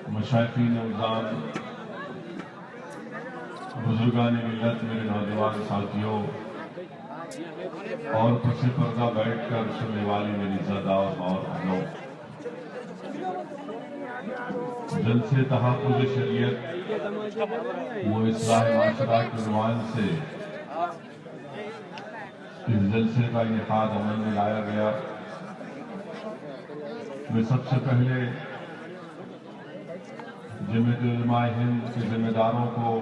مشائخین نظام، بزرگان ملت، میرے نوجوان ساتھیوں اور پس پردہ بیٹھ کر سننے والی میری زدہ اور بہنوں، جلسے تحفظ شریعت و اصلاح معاشرہ کے عنوان سے اس جلسے کا انعقاد عمل میں لایا گیا۔ میں سب سے پہلے جمعیت علماء ہند کے ذمہ داروں کو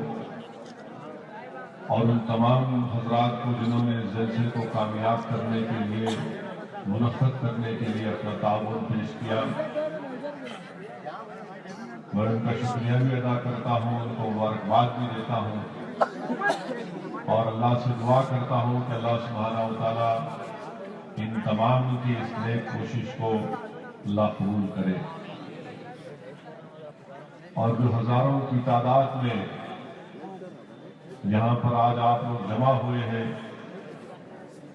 اور ان تمام حضرات کو جنہوں نے اس جلسے کو کامیاب کرنے کے لیے، منعقد کرنے کے لیے اپنا تعاون پیش کیا، میں ان کا شکریہ بھی ادا کرتا ہوں، ان کو مبارکباد بھی دیتا ہوں اور اللہ سے دعا کرتا ہوں کہ اللہ سبحانہ و تعالی ان تمام کی اس نیک کوشش کو اللہ قبول کرے، اور جو ہزاروں کی تعداد میں یہاں پر آج آپ لوگ جمع ہوئے ہیں،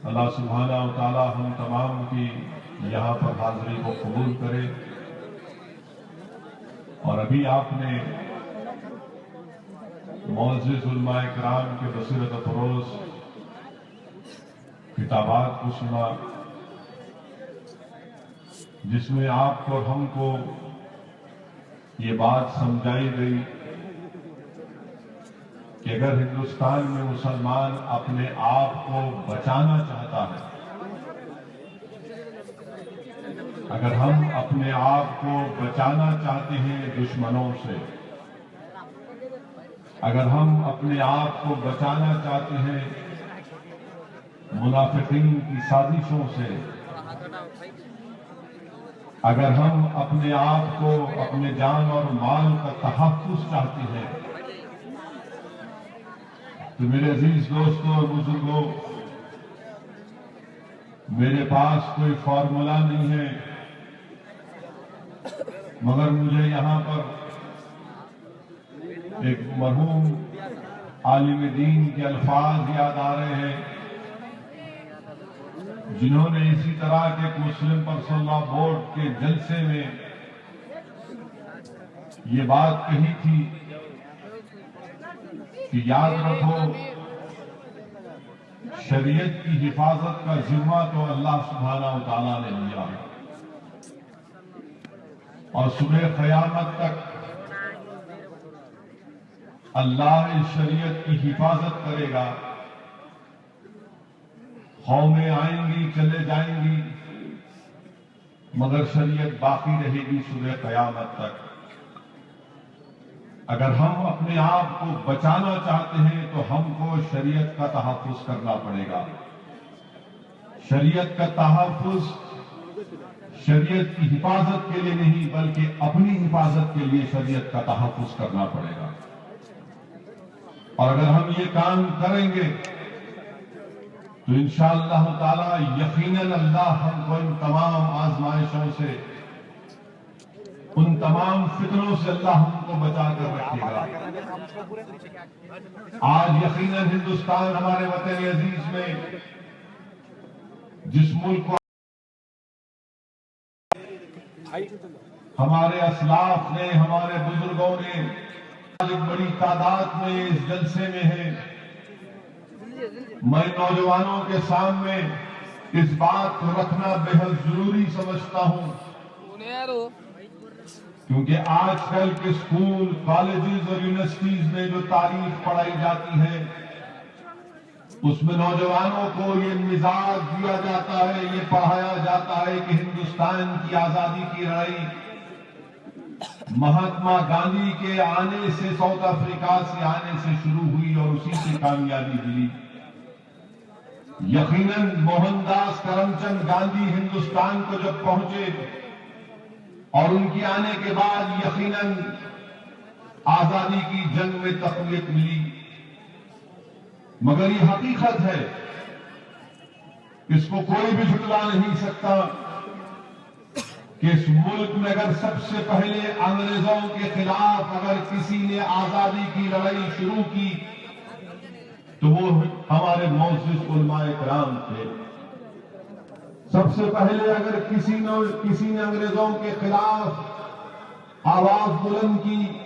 اللہ سبحانہ و تعالی ہم تمام کی یہاں پر حاضری کو قبول کرے۔ اور ابھی آپ نے معزز علماء کرام کے بصیرت افروز خطابات کو سنا، جس میں آپ کو اور ہم کو یہ بات سمجھائی گئی کہ اگر ہندوستان میں مسلمان اپنے آپ کو بچانا چاہتا ہے، اگر ہم اپنے آپ کو بچانا چاہتے ہیں دشمنوں سے، اگر ہم اپنے آپ کو بچانا چاہتے ہیں منافقین کی سازشوں سے، اگر ہم اپنے آپ کو، اپنے جان اور مال کا تحفظ چاہتے ہیں، تو میرے عزیز دوستوں اور بزرگوں، میرے پاس کوئی فارمولا نہیں ہے، مگر مجھے یہاں پر ایک مرحوم عالم دین کے الفاظ یاد آ رہے ہیں، جنہوں نے اسی طرح کے ایک مسلم پرسنل لاء بورڈ کے جلسے میں یہ بات کہی تھی کہ یاد رکھو شریعت کی حفاظت کا ذمہ تو اللہ سبحانہ و تعالیٰ نے لیا ہے، اور صبح قیامت تک اللہ اس شریعت کی حفاظت کرے گا۔ قومیں آئیں گی، چلے جائیں گی، مگر شریعت باقی رہے گی صبح قیامت تک۔ اگر ہم اپنے آپ کو بچانا چاہتے ہیں تو ہم کو شریعت کا تحفظ کرنا پڑے گا۔ شریعت کا تحفظ شریعت کی حفاظت کے لیے نہیں، بلکہ اپنی حفاظت کے لیے شریعت کا تحفظ کرنا پڑے گا، اور اگر ہم یہ کام کریں گے تو انشاءاللہ تعالی یقیناً اللہ ہم کو ان تمام آزمائشوں سے، ان تمام فتنوں سے اللہ ہم کو بچا کر رکھے گا۔ آج یقیناً ہندوستان ہمارے وطن عزیز میں، جس ملک کو ہمارے اسلاف نے، ہمارے بزرگوں نے ایک بڑی تعداد میں اس جلسے میں ہیں، میں نوجوانوں کے سامنے اس بات کو رکھنا بے حد ضروری سمجھتا ہوں، کیونکہ آج کل کے اسکول، کالجز اور یونیورسٹیز میں جو تاریخ پڑھائی جاتی ہے، اس میں نوجوانوں کو یہ مزاج دیا جاتا ہے، یہ پڑھایا جاتا ہے کہ ہندوستان کی آزادی کی لڑائی مہاتما گاندھی کے آنے سے، ساؤتھ افریقہ سے آنے سے شروع ہوئی اور اسی سے کامیابی ملی۔ یقیناً موہن داس کرم چند گاندھی ہندوستان کو جب پہنچے اور ان کی آنے کے بعد یقیناً آزادی کی جنگ میں تقویت ملی، مگر یہ حقیقت ہے، اس کو کوئی بھی جھٹلا نہیں سکتا کہ اس ملک میں اگر سب سے پہلے انگریزوں کے خلاف اگر کسی نے آزادی کی لڑائی شروع کی تو وہ ہمارے معزز علماء کرام تھے۔ سب سے پہلے اگر کسی نے انگریزوں کے خلاف آواز بلند کی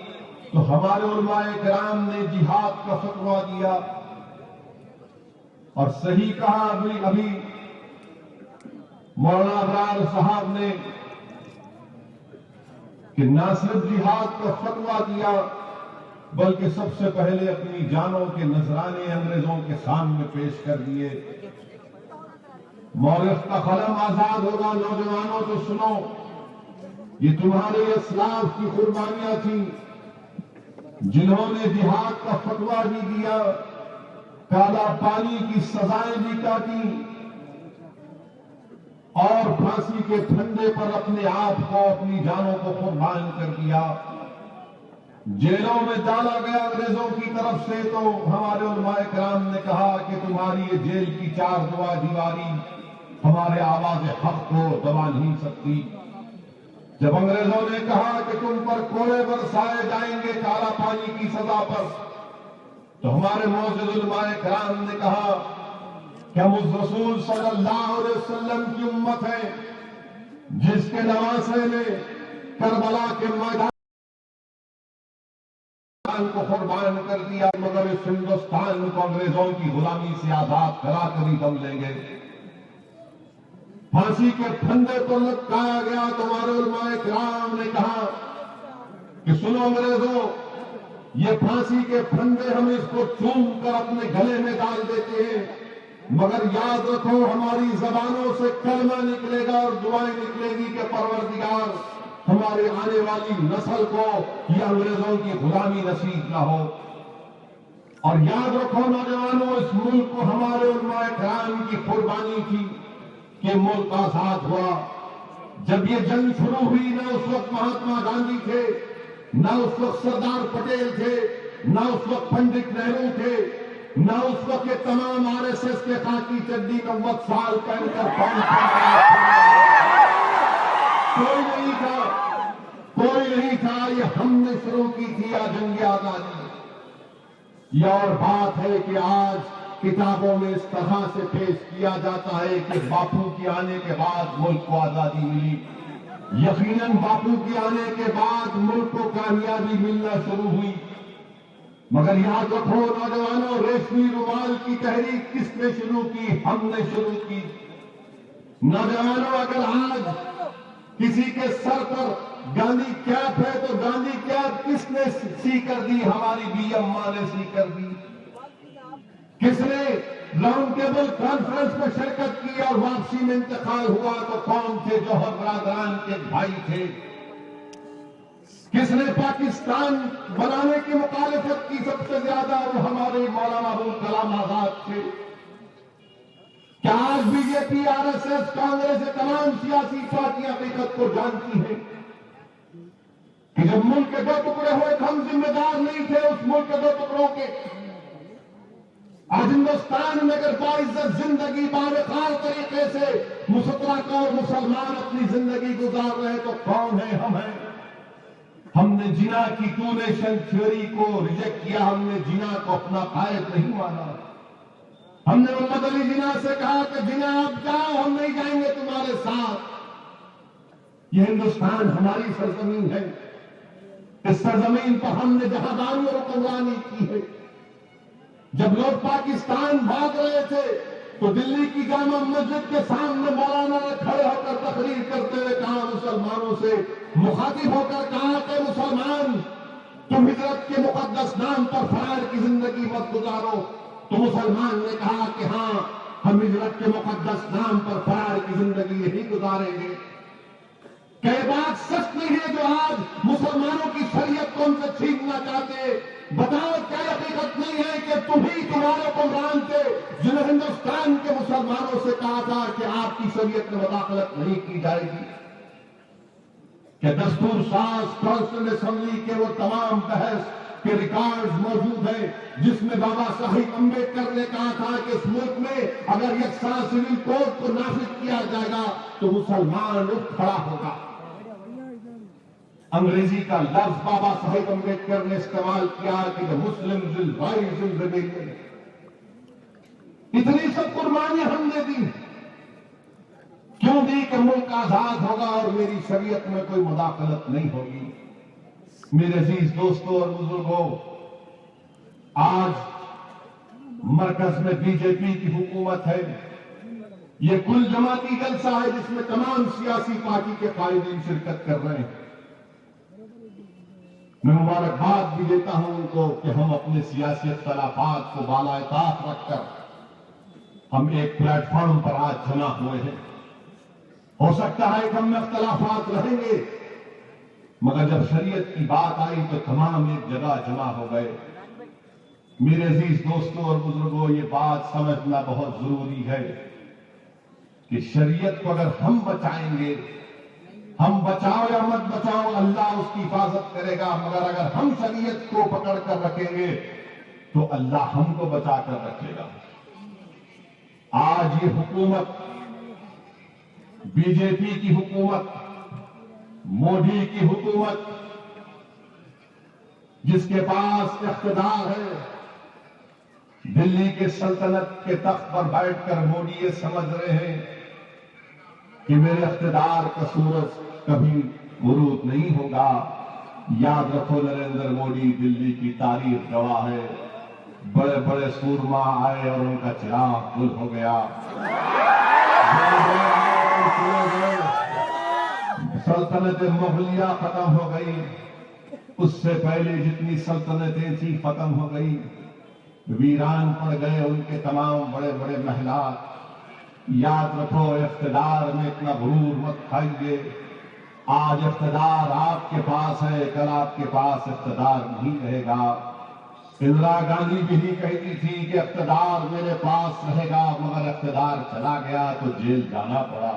تو ہمارے علماء کرام نے جہاد کا فتویٰ دیا اور صحیح کہا ابھی مولانا ابرار صاحب نے کہ نہ صرف جہاد کا فتویٰ دیا بلکہ سب سے پہلے اپنی جانوں کے نذرانے انگریزوں کے سامنے پیش کر دیے۔ مورخ کا قلم آزاد ہوگا، نوجوانوں تو سنو، یہ تمہارے اسلاف کی قربانیاں تھیں جنہوں نے جہاد کا فتویٰ بھی دیا، کالا پانی کی سزائیں بھی کاٹی اور پھانسی کے پھندے پر اپنے آپ کو، اپنی جانوں کو قربان کر دیا۔ جیلوں میں ڈالا گیا انگریزوں کی طرف سے، تو ہمارے علماء کرام نے کہا کہ تمہاری یہ جیل کی چار دیواری ہمارے آواز حق کو دبا نہیں سکتی۔ جب انگریزوں نے کہا کہ تم پر کوڑے برسائے جائیں گے کالا پانی کی سزا پر، تو ہمارے معزز علماء کرام نے کہا کہ ہم اس رسول صلی اللہ علیہ وسلم کی امت ہیں جس کے نواسے نے کربلا کے میدان کو قربان کر دیا، مگر اس ہندوستان کو انگریزوں کی غلامی سے آزاد کرا کر ہی دم لیں گے۔ پھانسی کے پھندے پر لٹکایا گیا تو ہمارے علماء کرام نے کہا کہ سنو انگریزوں، یہ پھانسی کے پھندے ہم اس کو چوم کر اپنے گلے میں ڈال دیتے ہیں، مگر یاد رکھو ہماری زبانوں سے کلمہ نکلے گا اور دعائیں نکلے گی کہ پروردگار ہمارے آنے والی نسل کو یہ انگریزوں کی غلامی نصیب نہ ہو۔ اور یاد رکھو نوجوانوں، اس ملک کو ہمارے علماء کرام کی قربانی تھی کہ ملک آزاد ہوا۔ جب یہ جنگ شروع ہوئی نہ اس وقت مہاتما گاندھی تھے، نہ اس وقت سردار پٹیل تھے، نہ اس وقت پنڈت نہرو تھے، نہ اس وقت یہ تمام آر ایس ایس کے خاکی چڈی 90 سال پہن کر کوئی نہیں تھا۔ یہ ہم نے شروع کی تھی جنگ آزادی۔ یہ اور بات ہے کہ آج کتابوں میں اس طرح سے پیش کیا جاتا ہے کہ باپو کے آنے کے بعد ملک کو آزادی ملی۔ یقیناً باپو کے آنے کے بعد ملک کو کامیابی ملنا شروع ہوئی، مگر یاد رکھو نوجوانوں، ریشمی رومال کی تحریک کس نے شروع کی؟ ہم نے شروع کی۔ نوجوانوں، اگر آج کسی کے سر پر گاندھی کیپ ہے تو گاندھی کیپ کس نے سی کر دی؟ ہماری بی اماں نے سی کر دی۔ کس نے راؤنڈ ٹیبل کانفرنس میں شرکت کی اور واپسی میں انتقال ہوا تو کون تھے؟ جوہر برادران کے بھائی تھے۔ کس نے پاکستان بنانے کی مخالفت کی سب سے زیادہ؟ وہ ہمارے مولانا ابوالکلام آزاد تھے۔ کیا آج بی جے پی، آر ایس ایس، کانگریس، تمام سیاسی پارٹیاں حقیقت کو جانتی ہیں کہ جب ملک کے دو ٹکڑے ہوئے ہم ذمہ دار نہیں تھے اس ملک کے دو ٹکڑوں کے؟ آج ہندوستان میں اگر باعزت زندگی باوقار طریقے سے مسلمان اور مسلمان اپنی زندگی گزار رہے تو کون ہے؟ ہم ہیں۔ ہم نے جنا کی ٹو نیشن تھیوری کو ریجیکٹ کیا، ہم نے جنا کو اپنا قائد نہیں مانا۔ ہم نے محمد علی جناح سے کہا کہ جناح آپ جاؤ، ہم نہیں جائیں گے تمہارے ساتھ۔ یہ ہندوستان ہماری سرزمین ہے، اس سرزمین پر ہم نے جہاداری اور حکمرانی کی ہے۔ جب لوگ پاکستان بھاگ رہے تھے تو دلی کی جامع مسجد کے سامنے مولانا نے کھڑے ہو کر تقریر کرتے ہوئے کہا، مسلمانوں سے مخاطب ہو کر کہا کہ مسلمان تم ہجرت کے مقدس نام پر فرار کی زندگی مت گزارو۔ تو مسلمان نے کہا کہ ہاں، ہم ہجرت کے مقدس نام پر فرار کی زندگی یہی گزاریں گے۔ کہ بات سچ نہیں ہے جو آج مسلمانوں کی شریعت کو ان سے چھیننا چاہتے؟ بتاؤ کیا حقیقت نہیں ہے کہ تمہارے حکمران تھے جنہیں ہندوستان کے مسلمانوں سے کہا تھا کہ آپ کی شریعت میں مداخلت نہیں کی جائے گی؟ کہ دستور ساز کانسٹیٹیوشن اسمبلی کے وہ تمام بحث کے ریکارڈز موجود ہیں جس میں بابا صاحب امبیڈکر نے کہا تھا کہ اس ملک میں اگر یکساں سول کوڈ کو نافذ کیا جائے گا تو مسلمان اٹھ کھڑا ہوگا۔ انگریزی کا لفظ بابا صاحب امبیڈکر نے استعمال کیا کہ the Muslims will rise in rebellion۔ اتنی سب قربانیاں ہم نے دی، کیوں دی؟ کہ ملک آزاد ہوگا اور میری شریعت میں کوئی مداخلت نہیں ہوگی۔ میرے عزیز دوستوں اور بزرگوں، آج مرکز میں بی جے پی کی حکومت ہے. یہ کل جماعتی جلسہ ہے جس میں تمام سیاسی پارٹی کے قائدین شرکت کر رہے ہیں. میں مبارکباد بھی دیتا ہوں ان کو کہ ہم اپنے سیاسی اختلافات کو بالائے طاق رکھ کر ہم ایک پلیٹ فارم پر آج جمع ہوئے ہیں. ہو سکتا ہے کہ ہم میں اختلافات رہیں گے، مگر جب شریعت کی بات آئی تو تمام ایک جگہ جمع ہو گئے. میرے عزیز دوستوں اور بزرگوں، یہ بات سمجھنا بہت ضروری ہے کہ شریعت کو اگر ہم بچائیں گے، ہم بچاؤ یا مت بچاؤ، اللہ اس کی حفاظت کرے گا. مگر اگر ہم شریعت کو پکڑ کر رکھیں گے تو اللہ ہم کو بچا کر رکھے گا. آج یہ حکومت، بی جے پی کی حکومت، مودی کی حکومت، جس کے پاس اقتدار ہے، دلی کے سلطنت کے تخت پر بیٹھ کر مودی یہ سمجھ رہے ہیں کہ میرے اقتدار کا سورج کبھی غروب نہیں ہوگا. یاد رکھو، نریندر مودی دلی کی تاریخ گواہ ہے. بڑے بڑے سورما آئے اور ان کا چراغ گل ہو گیا. سلطنت مغلیہ ختم ہو گئی، اس سے پہلے جتنی سلطنتیں تھیں ختم ہو گئی، ویران پڑ گئے ان کے تمام بڑے بڑے محلات. یاد رکھو، اقتدار میں اتنا غرور مت کھائیے. آج اقتدار آپ کے پاس ہے، کل آپ کے پاس اقتدار نہیں رہے گا. اندرا گاندھی بھی نہیں کہتی تھی کہ اقتدار میرے پاس رہے گا، مگر اقتدار چلا گیا تو جیل جانا پڑا.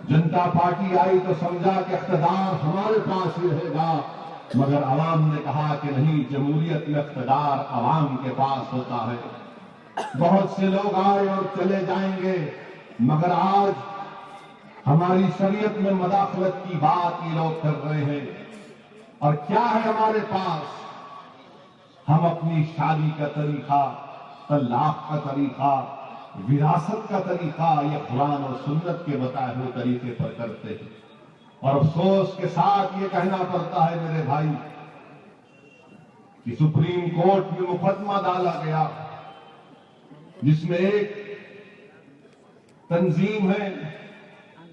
جنتا پارٹی آئی تو سمجھا کہ اقتدار ہمارے پاس ہی رہے گا، مگر عوام نے کہا کہ نہیں، جمہوریت میں اقتدار عوام کے پاس ہوتا ہے. بہت سے لوگ آئے اور چلے جائیں گے، مگر آج ہماری شریعت میں مداخلت کی بات یہ لوگ کر رہے ہیں. اور کیا ہے ہمارے پاس؟ ہم اپنی شادی کا طریقہ، طلاق کا طریقہ، وراثت کا طریقہ یہ قرآن اور سنت کے بتائے ہوئے طریقے پر کرتے ہیں. اور افسوس کے ساتھ یہ کہنا پڑتا ہے میرے بھائی کہ سپریم کورٹ میں مقدمہ ڈالا گیا جس میں ایک تنظیم ہے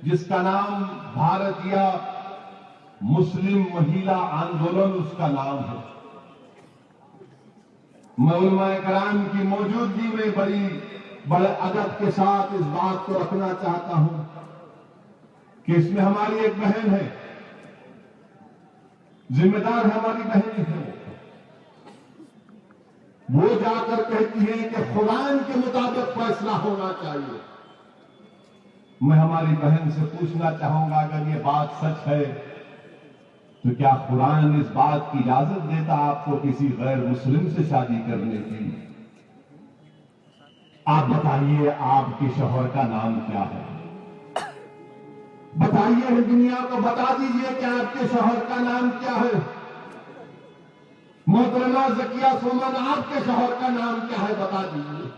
جس کا نام بھارتیہ مسلم مہیلا آندولن اس کا نام ہے. میں علماء کرام کی موجودگی میں بڑے ادب کے ساتھ اس بات کو رکھنا چاہتا ہوں کہ اس میں ہماری ایک بہن ہے، ذمہ دار ہماری بہن ہے. وہ جا کر کہتی ہے کہ قرآن کے مطابق فیصلہ ہونا چاہیے. میں ہماری بہن سے پوچھنا چاہوں گا، اگر یہ بات سچ ہے تو کیا قرآن اس بات کی اجازت دیتا آپ کو کسی غیر مسلم سے شادی کرنے کی؟ آپ بتائیے، آپ کے شوہر کا نام کیا ہے؟ بتائیے، دنیا کو بتا دیجئے کہ آپ کے شوہر کا نام کیا ہے. محترمہ زکیہ سومن، آپ کے شوہر کا نام کیا ہے؟ بتا دیجئے.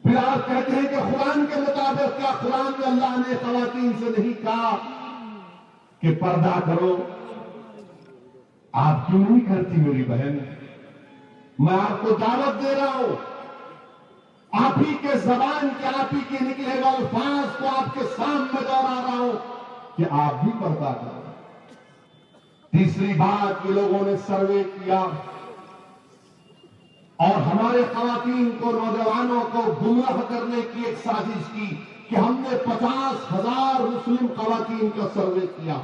پھر آپ کہتے ہیں کہ قرآن کے مطابق، کیا قرآن میں اللہ نے خواتین سے نہیں کہا کہ پردہ کرو؟ آپ کیوں نہیں کرتی میری بہن؟ میں آپ کو دعوت دے رہا ہوں، آپ ہی کے زبان کے، آپ ہی کے نکلے ہوئے الفاظ کو آپ کے سامنے دوہرا رہا ہوں کہ آپ بھی پردہ کرو. تیسری بات، یہ لوگوں نے سروے کیا اور ہمارے خواتین کو، نوجوانوں کو گمراہ کرنے کی ایک سازش کی کہ ہم نے 50,000 مسلم خواتین کا سروے کیا.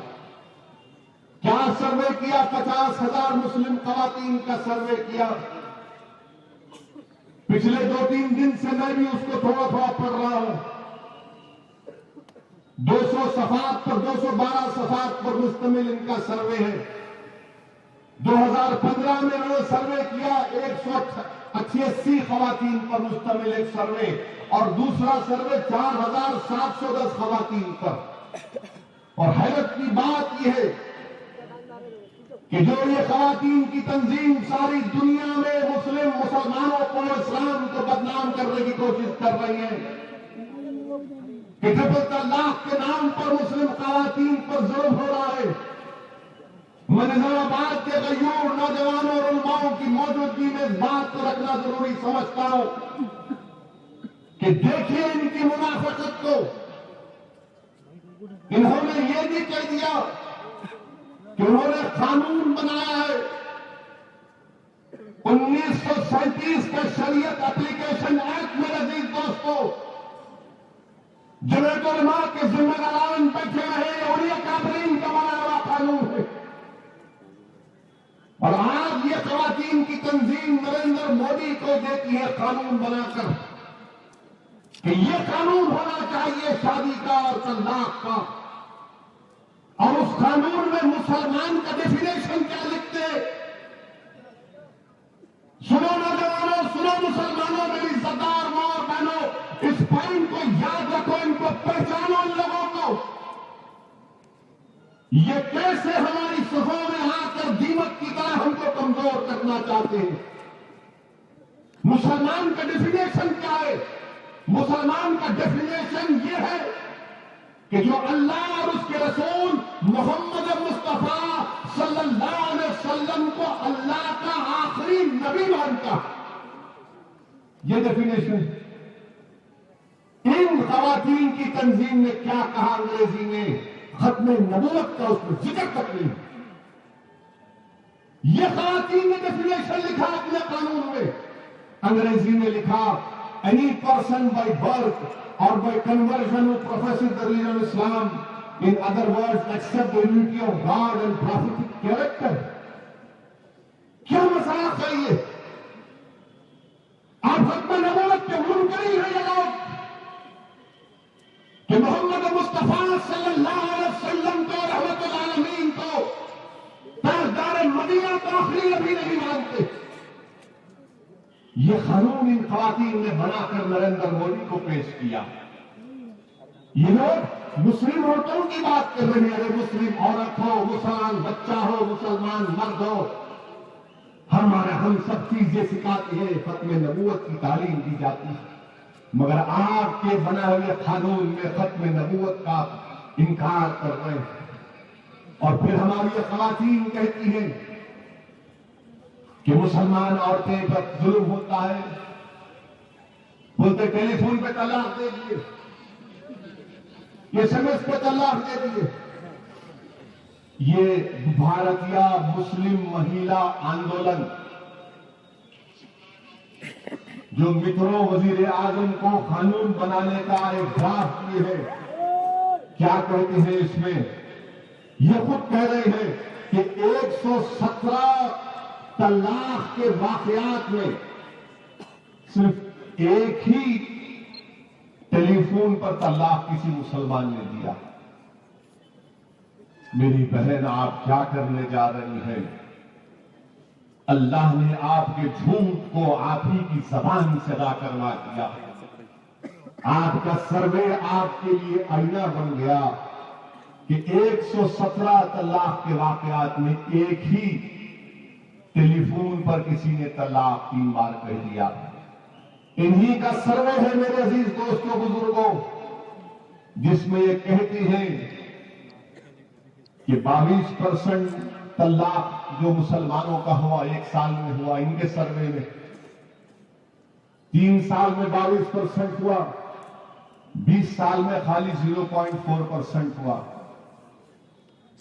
کیا سروے کیا؟ 50,000 مسلم خواتین کا سروے کیا. پچھلے 2-3 دن سے میں بھی اس کو تھوڑا تھوڑا پڑھ رہا ہوں. 200 صفحات پر، 212 صفحات پر مشتمل ان کا سروے ہے. 2015 میں انہوں نے سروے کیا 188 خواتین پر مشتمل ایک سروے، اور دوسرا سروے 4,710 خواتین پر. اور حیرت کی بات یہ ہے کہ جو یہ خواتین کی تنظیم ساری دنیا میں مسلمانوں کو، اسلام کو بدنام کرنے کی کوشش کر رہی ہے کہ ٹرپل طلاق کے نام پر مسلم خواتین پر ظلم ہو رہا ہے. میں نظام آباد کے غیور نوجوانوں اور علماؤں کی موجودگی میں اس بات کو رکھنا ضروری سمجھتا ہوں کہ دیکھیے ان کی منافقت کو. انہوں نے یہ بھی کہہ دیا کہ انہوں نے قانون بنایا ہے 1937 کے شریعت اپلیکیشن ایکٹ. میرے عزیز دوستو، جمعیت علماء کے ذمہ داران بیٹھے رہے اور یہ کافرین کا بنا ہوا قانون ہے. اور آج یہ خواتین کی تنظیم نریندر مودی کو دیتی ہے قانون بنا کر کہ یہ قانون ہونا چاہیے شادی کا اور طلاق کا. اور اس قانون میں مسلمان کا ڈیفینیشن کیا لکھتے؟ سنو نوجوانوں، سنو مسلمانوں، میری سردار ماں اور بہنوں، اس پوائنٹ کو یاد رکھو، ان کو پہچانو. ان لوگوں کو یہ کیسے ہماری صفوں میں آ کر دیمک کی طرح ہم کو کمزور کرنا چاہتے ہیں. مسلمان کا ڈیفینیشن کیا ہے؟ مسلمان کا ڈیفینیشن یہ ہے کہ جو اللہ اور اس کے رسول محمد مصطفیٰ صلی اللہ علیہ وسلم کو اللہ کا آخری نبی مانتا. یہ ڈیفینیشن. ان خواتین کی تنظیم نے کیا کہا انگریزی میں؟ ختم نبوت کا اس میں ذکر تک نہیں. یہ خواتین نے ڈیفینیشن لکھا اپنے قانون میں. انگریزی میں لکھا any person by birth or by conversion who professes the religion of Islam, in other words, accept the unity of God and prophetic character. کیا مسئلہ چاہیے؟ آپ ختم نبوت کے منکر ہی ہیں لوگ کہ محمد مصطفیٰ صلی اللہ علیہ وسلم کو رحمت العالمین کو تاجدار مدینہ کا آخری نبی نہیں مانتے. یہ قانون ان خواتین نے بنا کر نریندر مودی کو پیش کیا. یہ لوگ مسلم عورتوں کی بات کر رہے ہیں. ارے مسلم عورت ہو، مسلمان بچہ ہو، مسلمان مرد ہو، ہم سب چیز یہ سکھاتے ہیں. ختم نبوت کی تعلیم دی جاتی ہے، مگر آپ کے بنا ہوئے قانون میں ختم نبوت کا انکار کر رہے ہیں. اور پھر ہماری یہ خواتین کہتی ہیں کہ مسلمان عورتیں پر ظلم ہوتا ہے. بولتے ٹیلی فون پہ طلاق دے دیے، ایس ایم ایس پہ طلاق دے دیے. یہ بھارتیہ مسلم مہیلا آندولن جو متروں وزیر اعظم کو قانون بنانے کا ایک ڈرافٹ کیے ہے، کیا کہتے ہیں اس میں؟ یہ خود کہہ رہے ہیں کہ 117 طلاق کے واقعات میں صرف ایک ہی ٹیلی فون پر طلاق کسی مسلمان نے دیا. میری بہن، آپ کیا کرنے جا رہی ہیں؟ اللہ نے آپ کے جھوٹ کو آپ ہی کی زبان سے ادا کروا دیا. آپ کا سروے آپ کے لیے آئینہ بن گیا کہ 117 طلاق کے واقعات میں ایک ہی ٹیلی فون پر کسی نے طلاق 3 بار کہہ دیا. انہی کا سروے ہے میرے عزیز دوستوں بزرگوں، جس میں یہ کہتی ہیں کہ 22% طلاق جو مسلمانوں کا ہوا 1 سال میں ہوا. ان کے سروے میں 3 سال میں 22% ہوا، 20 سال میں خالی 0.4% ہوا.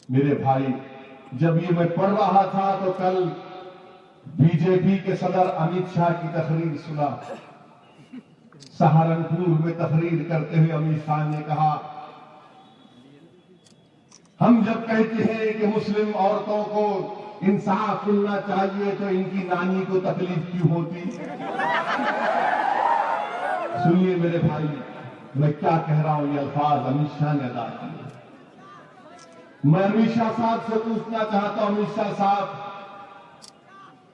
میرے بھائی، جب یہ میں پڑھ رہا تھا تو کل بی جے پی کے صدر امیت شاہ کی تقریر سنا. سہارنپور میں تقریر کرتے ہوئے امیت شاہ نے کہا، ہم جب کہتے ہیں کہ مسلم عورتوں کو انصاف ملنا چاہیے تو ان کی نانی کو تکلیف کیوں ہوتی؟ سنیے میرے بھائی، میں کیا کہہ رہا ہوں، یہ الفاظ امیت شاہ نے ادا کیے. میں امیت شاہ صاحب سے پوچھنا چاہتا ہوں، امیت شاہ صاحب،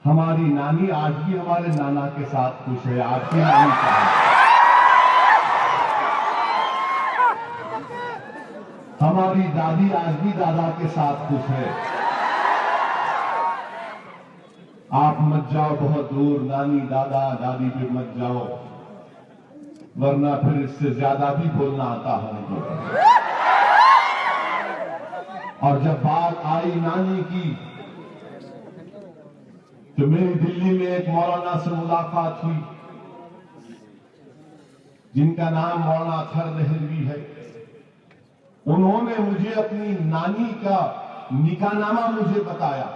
ہماری نانی آج بھی ہمارے نانا کے ساتھ خوش ہے؟ آپ کی نانی کہاں؟ ہماری دادی آج بھی دادا کے ساتھ خوش ہے؟ آپ مت جاؤ بہت دور، نانی دادا دادی پہ مت جاؤ، ورنہ پھر اس سے زیادہ بھی بولنا آتا ہم کو. اور جب بات آئی نانی کی تو میری دلی میں ایک مولانا سے ملاقات ہوئی جن کا نام مولانا اطہر دہلوی ہے. انہوں نے مجھے اپنی نانی کا نکاح نامہ مجھے بتایا،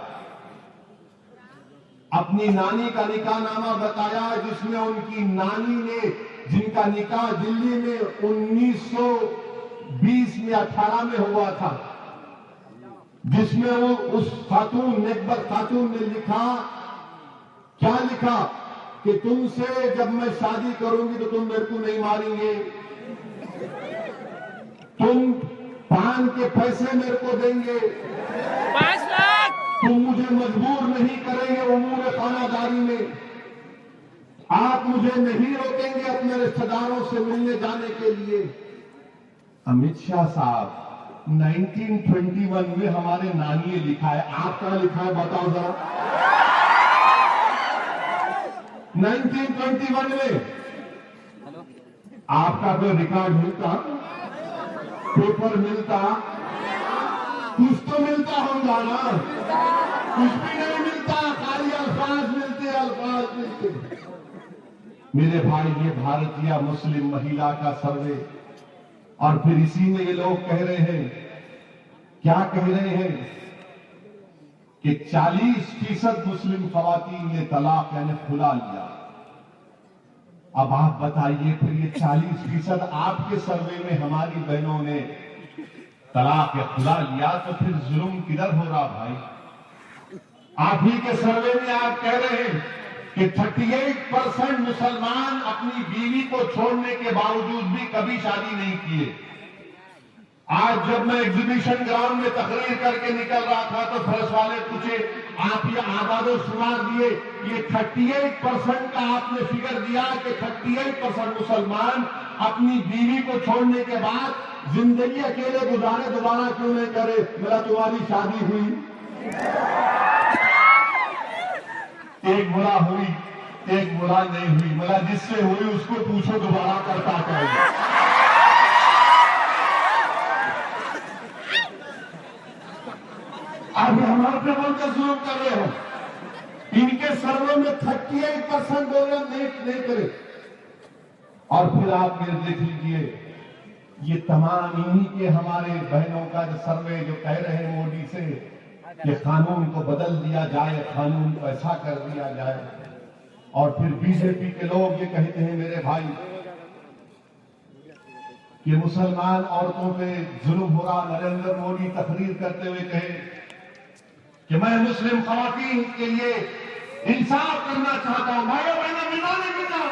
اپنی نانی کا نکاح نامہ بتایا جس میں ان کی نانی نے، جن کا نکاح دلی میں 1920 میں 18 میں ہوا تھا، جس میں وہ اس خاتون نیکبخت خاتون نے لکھا، کیا لکھا کہ تم سے جب میں شادی کروں گی تو تم میرے کو نہیں ماریں گے، تم پان کے پیسے میرے کو دیں گے، 5 لاکھ، تم مجھے مجبور نہیں کریں گے امور خانہ داری میں، آپ مجھے نہیں روکیں گے اپنے رشتہ داروں سے ملنے جانے کے لیے. امت شاہ صاحب 1921 میں ہمارے نانی نے لکھا ہے، آپ کہاں لکھا ہے بتاؤ ذرا. 1921 میں آپ کا کوئی ریکارڈ ملتا، پیپر ملتا، کچھ تو ملتا ہوگا نا، کچھ بھی نہیں ملتا، خالی الفاظ ملتے، الفاظ ملتے. میرے بھائی یہ بھارتیہ مسلم مہیلا کا سروے، اور پھر اسی میں یہ لوگ کہہ رہے ہیں، کیا کہہ رہے ہیں کہ 40% مسلم خواتین نے طلاق یعنی کھلا لیا. اب آپ بتائیے پھر یہ 40% آپ کے سروے میں ہماری بہنوں نے طلاق یا کھلا لیا تو پھر ظلم کدھر ہو رہا بھائی؟ آپ ہی کے سروے میں آپ کہہ رہے ہیں کہ 38% مسلمان اپنی بیوی کو چھوڑنے کے باوجود بھی کبھی شادی نہیں کیے. آج جب میں ایگزیبیشن گراؤنڈ میں تقریر کر کے نکل رہا تھا تو پریس والے پوچھے آپ یہ اعداد و شمار دیے، یہ 38% کا آپ نے فگر دیا کہ 38% مسلمان اپنی بیوی کو چھوڑنے کے بعد زندگی اکیلے گزارے، دوبارہ کیوں نہیں کرے؟ میرا تمہاری شادی ہوئی، ایک برا ہوئی ایک برا نہیں ہوئی، مگر جس سے ہوئی اس کو پوچھو دوبارہ کرتا کہے. اب ہمارے پہ بول کر ظلم کر رہے ہو. ان کے سروے میں 38% بول رہے نہیں کرے. اور پھر آپ یہ دیکھ لیجئے یہ تمام انہی کے ہمارے بہنوں کا جو سروے جو کہہ رہے ہیں مودی سے کہ قانون کو بدل دیا جائے، قانون کو ایسا کر دیا جائے. اور پھر بی جے پی کے لوگ یہ کہتے ہیں میرے بھائی کہ مسلمان عورتوں پہ ظلم ہو رہا. نریندر مودی تقریر کرتے ہوئے کہے کہ میں مسلم خواتین کے لیے انصاف کرنا چاہتا ہوں. بھائیو بہنوں ملنا نہیں ملنا.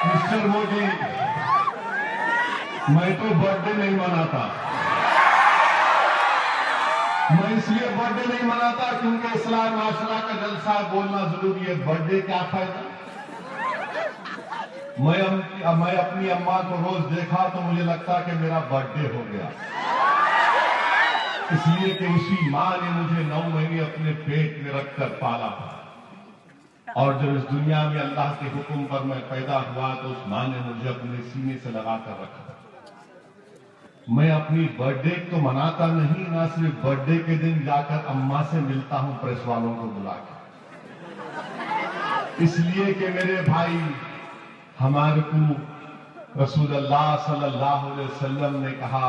مسٹر مودی میں تو برتھ ڈے نہیں مناتا. میں اس لیے برتھ ڈے نہیں مناتا کیونکہ اسلام معاشرہ کا جلسہ بولنا ضروری ہے. برتھ ڈے کیا فائدہ؟ میں اپنی اماں کو روز دیکھا تو مجھے لگتا کہ میرا برتھ ڈے ہو گیا، اس لیے کہ اسی ماں نے مجھے 9 مہینے اپنے پیٹ میں رکھ کر پالا. اور جب اس دنیا میں اللہ کے حکم پر میں پیدا ہوا تو اس ماں نے مجھے اپنے سینے سے لگا کر رکھا. میں اپنی برتھ ڈے تو مناتا نہیں، نہ صرف برتھ ڈے کے دن جا کر اماں سے ملتا ہوں پریس والوں کو بلا کے، اس لیے کہ میرے بھائی ہمارے کو رسول اللہ صلی اللہ علیہ وسلم نے کہا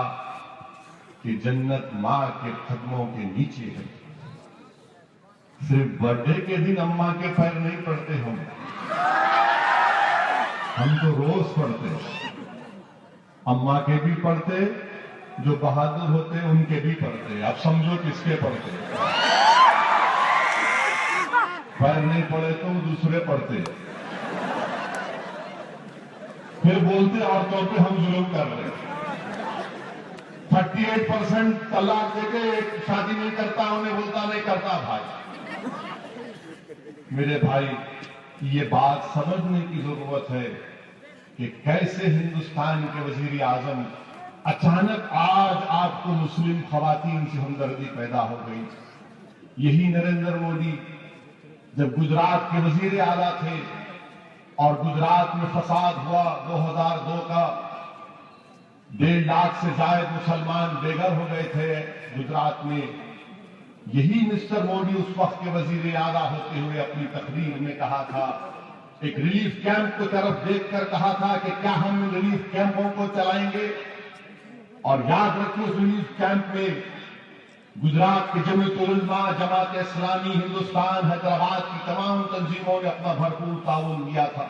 کہ جنت ماں کے قدموں کے نیچے ہے. صرف برتھ ڈے کے دن اماں کے پیر نہیں پڑتے ہم تو روز پڑھتے. اماں کے بھی پڑھتے، جو بہادر ہوتے ان کے بھی پڑھتے. اب سمجھو کس کے پڑھتے. پیر نہیں پڑے تو دوسرے پڑھتے، پھر بولتے عورتوں پہ ہم ظلم کر رہے. 38% طلاق دے کے شادی نہیں کرتا، انہیں بولتا نہیں کرتا. بھائی میرے بھائی یہ بات سمجھنے کی ضرورت ہے کہ کیسے ہندوستان کے وزیر اعظم اچانک آج آپ کو مسلم خواتین سے ہمدردی پیدا ہو گئی. یہی نریندر مودی جب گجرات کے وزیر اعلیٰ تھے اور گجرات میں فساد ہوا 2002 کا 1.5 لاکھ سے زائد مسلمان بے گھر ہو گئے تھے گجرات میں. یہی مسٹر مودی اس وقت کے وزیر اعلیٰ ہوتے ہوئے اپنی تقریر میں کہا تھا, ایک ریلیف کیمپ کی طرف دیکھ کر کہا تھا کہ کیا ہم ریلیف کیمپوں کو چلائیں گے. اور یاد رکھیں اس ریلیف کیمپ میں گجرات کے جمعیت العلماء, جماعت اسلامی ہندوستان, حیدرآباد کی تمام تنظیموں نے اپنا بھرپور تعاون دیا تھا.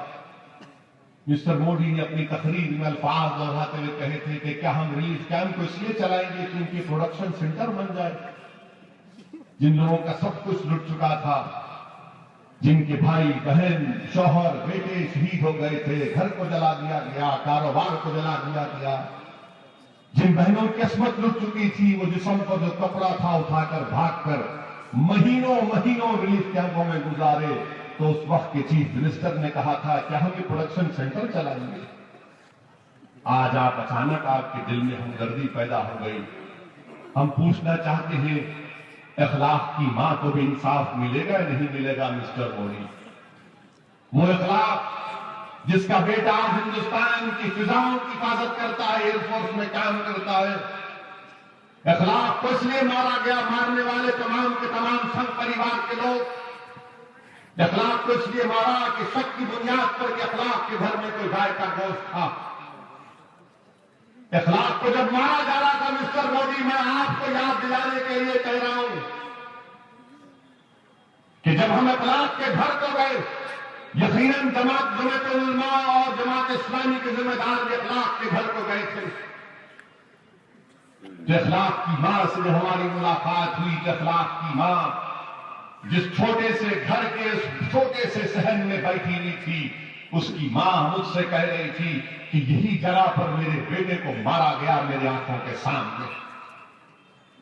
مسٹر مودی نے اپنی تقریر میں الفاظ دہراتے ہوئے کہے تھے کہ کیا ہم ریلیف کیمپ کو اس لیے چلائیں گے کہ ان کی پروڈکشن سینٹر بن جائے. جن لوگوں کا سب کچھ لٹ چکا تھا, جن کے بھائی بہن شوہر بیٹے شہید ہو گئے تھے, گھر کو جلا دیا گیا, کاروبار کو جلا دیا گیا, جن بہنوں کی عصمت لٹ چکی تھی, وہ جسم پر جو کپڑا تھا اٹھا کر بھاگ کر مہینوں ریلیف کیمپوں میں گزارے. تو اس وقت کے چیف منسٹر نے کہا تھا کیا ہم یہ پروڈکشن سینٹر چلائیں گے. آج آپ اچانک آپ کے دل میں ہمدردی پیدا ہو گئی. ہم پوچھنا چاہتے ہیں اخلاق کی ماں کو بھی انصاف ملے گا یا نہیں ملے گا مسٹر مودی؟ وہ اخلاق جس کا بیٹا ہندوستان کی فضاؤں کی حفاظت کرتا ہے, ایئر فورس میں کام کرتا ہے. اخلاق کو اس لیے مارا گیا, مارنے والے تمام کے تمام سنگ پریوار کے لوگ. اخلاق کو اس لیے مارا کہ شک کی بنیاد پر کہ اخلاق کے گھر میں کوئی گائے کا گوشت تھا. اخلاق کو جب مارا جا رہا تھا مسٹر مودی, میں آپ کو یاد دلانے کے لیے کہہ رہا ہوں کہ جب ہم اخلاق کے گھر کو گئے, یقیناً جماعت العلماء اور جماعت اسلامی کے ذمہ دار بھی اخلاق کے گھر کو گئے تھے. جو اخلاق کی ماں سے ہماری ملاقات ہوئی, جو اخلاق کی ماں جس چھوٹے سے گھر کے چھوٹے سے صحن میں بیٹھی ہوئی تھی, اس کی ماں مجھ سے کہہ رہی تھی کہ یہی جگہ پر میرے بیٹے کو مارا گیا میری آنکھوں کے سامنے.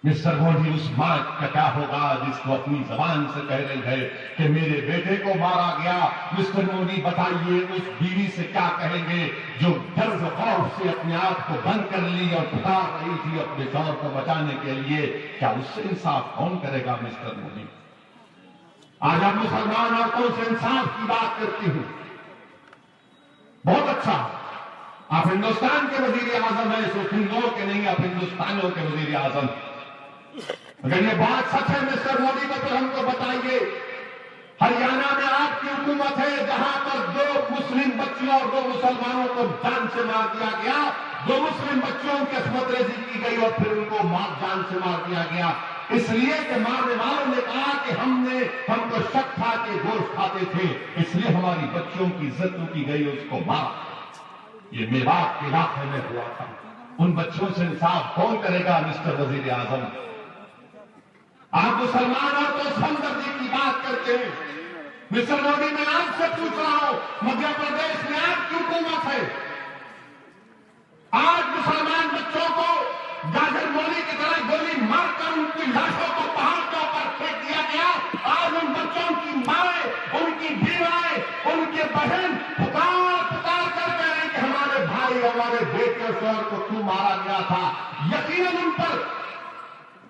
مسٹر مودی اس ماں کا کیا ہوگا جس کو اپنی زبان سے کہہ رہی ہے کہ میرے بیٹے کو مارا گیا. مسٹر مودی بتائیے اس بیوی سے کیا کہیں گے جو ڈر و خوف سے اپنے آپ کو بند کر لی اور پکار رہی تھی اپنے شوہر کو بچانے کے لیے. کیا اس سے انصاف کون کرے گا مسٹر مودی؟ آج آپ مسلمان عورتوں سے انصاف کی بات کرتی ہوں. بہت اچھا, آپ ہندوستان کے وزیر اعظم ہیں, صرف ہندوؤں کے نہیں, آپ ہندوستانیوں کے وزیر اعظم. اگر یہ بات سچ ہے مسٹر مودی کو تو ہم کو بتائیے. ہریانہ میں آپ کی حکومت ہے جہاں پر 2 مسلم بچیوں اور 2 مسلمانوں کو جان سے مار دیا گیا. 2 مسلم بچیوں کی عصمت ریزی کی گئی اور پھر ان کو جان سے مار دیا گیا, اس لیے کہ مارنے والوں نے کہا کہ ہم کو شک تھا کہ گوشت کھاتے تھے, اس لیے ہماری بچیوں کی عزت کی گئی, اس کو مارا. یہ میوات کے علاقے میں ہوا تھا. ان بچوں سے انصاف کون کرے گا مسٹر وزیر اعظم؟ آپ مسلمان اور تو ہمدردی کی بات کرتے ہیں. مسٹر مودی میں آپ سے پوچھ رہا ہوں, مدھیہ پردیش میں آپ کی حکومت ہے, آج مسلمان بچوں کو گاجر مولی کی طرح گولی مار کر ان کی لاشوں کو پہاڑ کے اوپر پھینک دیا گیا. آج ان بچوں کی مائیں, ان کی بیوائیں, ان کے بہن پکار کر کہہ رہے کہ ہمارے بھائی, ہمارے بیٹے اور شوہر کو کیوں مارا گیا تھا. یقیناً ان پر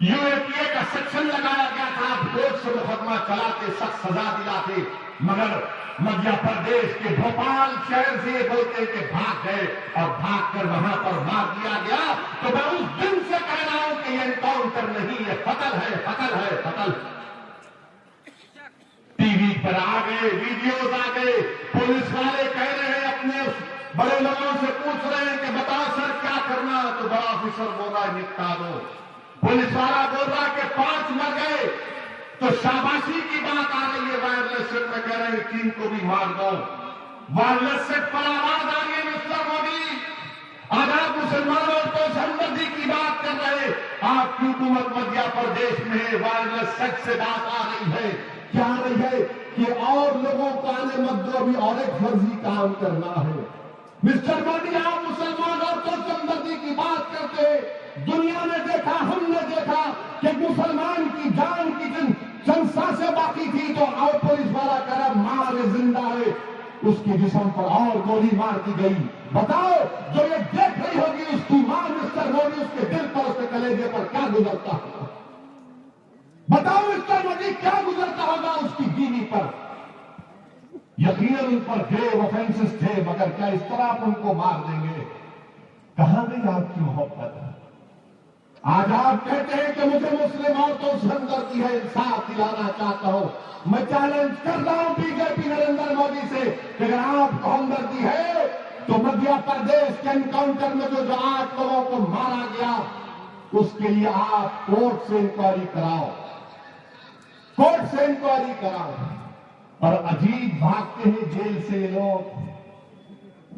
UAPA کا سیکشن لگایا گیا تھا, آپ کوٹ سے مقدمہ چلا کے سخت سزا دلاتے, مگر مدھیہ پردیش کے بھوپال شہر سے یہ بولتے کہ بھاگ گئے اور بھاگ کر وہاں پر مار دیا گیا. تو میں اس دن سے کہہ رہا ہوں کہ یہ انکاؤنٹر نہیں, یہ قتل ہے, قتل ہے, قتل. ٹی وی پر آ گئے, ویڈیوز آ گئے, پولیس والے کہہ رہے ہیں, اپنے بڑے لوگوں سے پوچھ رہے ہیں کہ بتاؤ سر کیا کرنا, تو بڑا آفیسر بول رہا ہے نپٹا دو. پولیس والا بول رہا کہ 5 مر گئے, تو شاباشی کی بات آ رہی ہے. وائرلیس سیٹ میں کہہ رہے ہیں 3 کو بھی مار دو. وائرلیس سیٹ پر آواز آ رہی ہے مسٹر مودی, آج آپ مسلمانوں کو ہمدردی کی بات کر رہے, آپ کی حکومت مدھیہ پردیش میں وائرلیس سیٹ سے بات آ رہی ہے. کیا آ رہی ہے کہ اور لوگوں کو آنے مت دو, ابھی اور ایک فرضی کام کرنا ہے. مسٹر مودی آپ مسلمان عورتوں سے ہمدردی کی بات کرتے, دنیا نے دیکھا, ہم نے دیکھا کہ مسلمان کی جان کی چند سانسیں باقی تھی تو اور پولیس والا کہہ رہا ماں زندہ ہے, اس کے جسم پر اور گولی مار دی گئی. بتاؤ جو یہ دیکھ رہی ہوگی اس کی ماں مسٹر مودی, اس کے دل پر, اس کے کلیجے پر کیا گزرتا ہوگا؟ بتاؤ مسٹر مودی کیا گزرتا ہوگا اس کی بیوی پر؟ یقیناً ان پر گریو آفینسز تھے، مگر کیا اس طرح آپ ان کو مار دیں گے؟ کہاں گئی آپ کی محبت؟ آج آپ کہتے ہیں کہ مجھے مسلم عورتوں سے ہمدردی ہے، انصاف دلانا چاہتا ہوں۔ میں چیلنج کر رہا ہوں بی جے پی نریندر مودی سے کہ اگر آپ کو ہمدردی ہے تو مدھیہ پردیش کے انکاؤنٹر میں جو 8 لوگوں کو مارا گیا اس کے لیے آپ کورٹ سے انکوائری کراؤ، کورٹ سے انکوائری کراؤ۔ اور عجیب بھاگتے ہیں جیل سے یہ لوگ۔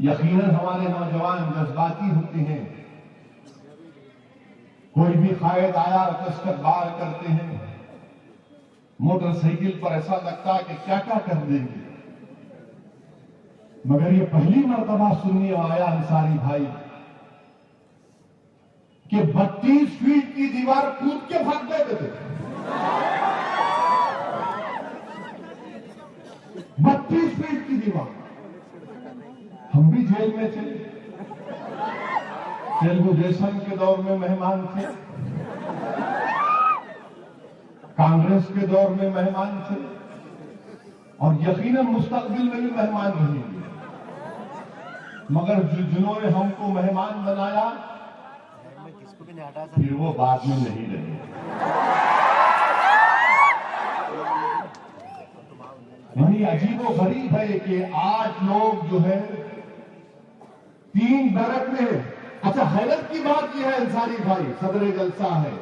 یقیناً ہمارے نوجوان جذباتی ہوتے ہیں، کوئی بھی قائد آیا استقبال کرتے ہیں، موٹر سائیکل پر ایسا لگتا ہے کہ کیا کیا کر دیں گے، مگر یہ پہلی مرتبہ سننے آیا انصاری بھائی کہ 32 فیٹ کی دیوار کود کے بھاگ گئے تھے۔ 32 فیٹ کی دیوار۔ ہم بھی جیل میں تھے، تیلگو دیشم کے دور میں مہمان تھے، کانگریس کے دور میں مہمان تھے، اور یقیناً مستقبل میں بھی مہمان رہیں گے، مگر جنہوں نے ہم کو مہمان بنایا پھر وہ بعد میں نہیں رہے۔ یعنی عجیب و غریب ہے کہ آج لوگ جو ہے 3 برق میں، اچھا حیرت کی بات یہ ہے انصاری بھائی، صدر جلسہ ہے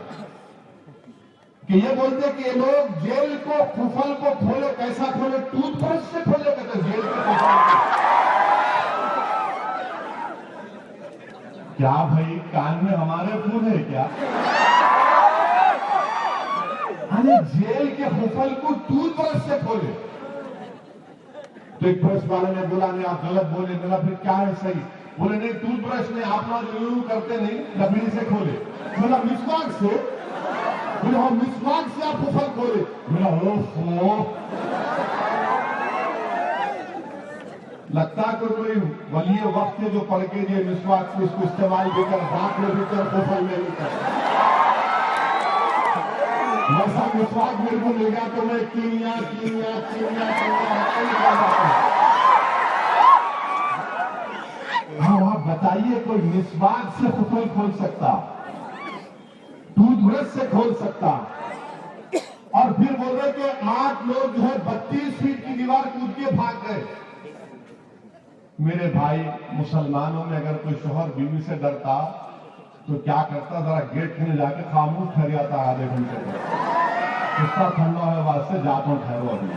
کہ یہ بولتے کہ یہ لوگ جیل کو قفل کو کھولے، کیسا کھولے؟ ٹوتھ برش سے کھولے کہتے جیل کے قفل۔ کیا بھائی کان میں ہمارے پھول ہے کیا؟ ارے جیل کے قفل کو ٹوتھ برش سے کھولے۔ تو ایک پریس والے نے بولا نہیں آپ غلط بولے، میرا پھر کیا ہے صحیح؟ بولے نہیں ٹوتھ برش نے آپ لوگ یوں کرتے نہیں، لکڑی سے کھولے۔ بولا مسواک سے؟ بولا ہاں مسواک سے آپ قفل کھولے۔ بولا اوہ لگتا ہے کوئی ولی وقت ہے جو پڑھ کے یہ مسواک سے اس کو استعمال بھی کر، دانت میں بھی کر، قفل میں بھی کر۔ ویسا مسواک میرے کو مل گیا تو میں کیمیا ہاں آپ بتائیے کوئی مسواک سے قفل کھول سکتا، ٹوتھ برش سے کھول سکتا؟ اور پھر بول رہے کہ 8 لوگ جو ہے 32 فیٹ کی دیوار کود کے بھاگ گئے۔ میرے بھائی مسلمانوں میں اگر کوئی شوہر بیوی سے ڈرتا تو کیا کرتا؟ ذرا گیٹ کھلے جا کے خاموش ٹھہر جاتا آدھے گھنٹے میں، اس کا ٹھنڈا ہے واسطے جاتا ہوں ٹھہرو ابھی۔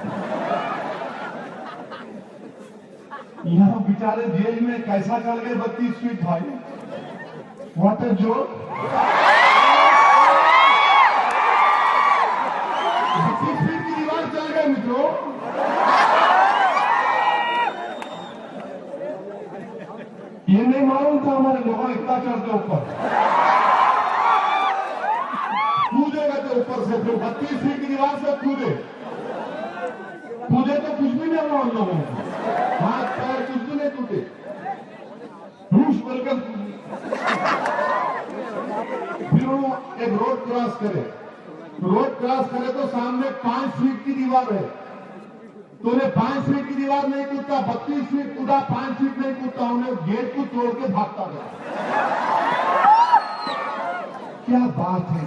یہاں بیچارے جیل میں کیسا چل گئے 32 فیٹ بھائی؟ What a joke! 32 فیٹ کی دیوار چل گئے متروں۔ یہ نہیں معلوم تھا ہمارے لوگوں اتنا چڑھتے اوپر، کودے گئے تھے اوپر سے، پھر 32 فیٹ کی دیوار سے کودے تو کچھ بھی نہیں ہوا ان لوگوں کو، ہاتھ پیر کچھ بھی نہیں ٹوٹے، روش بول کر پھر وہ ایک روڈ کراس کرے تو سامنے 5 فیٹ کی دیوار ہے، تو انہیں 5 فیٹ کی دیوار نہیں کودتا، 32 فیٹ کودا، 5 فیٹ نہیں کودتا، انہیں گیٹ کو توڑ کے بھاگتا گیا۔ کیا بات ہے!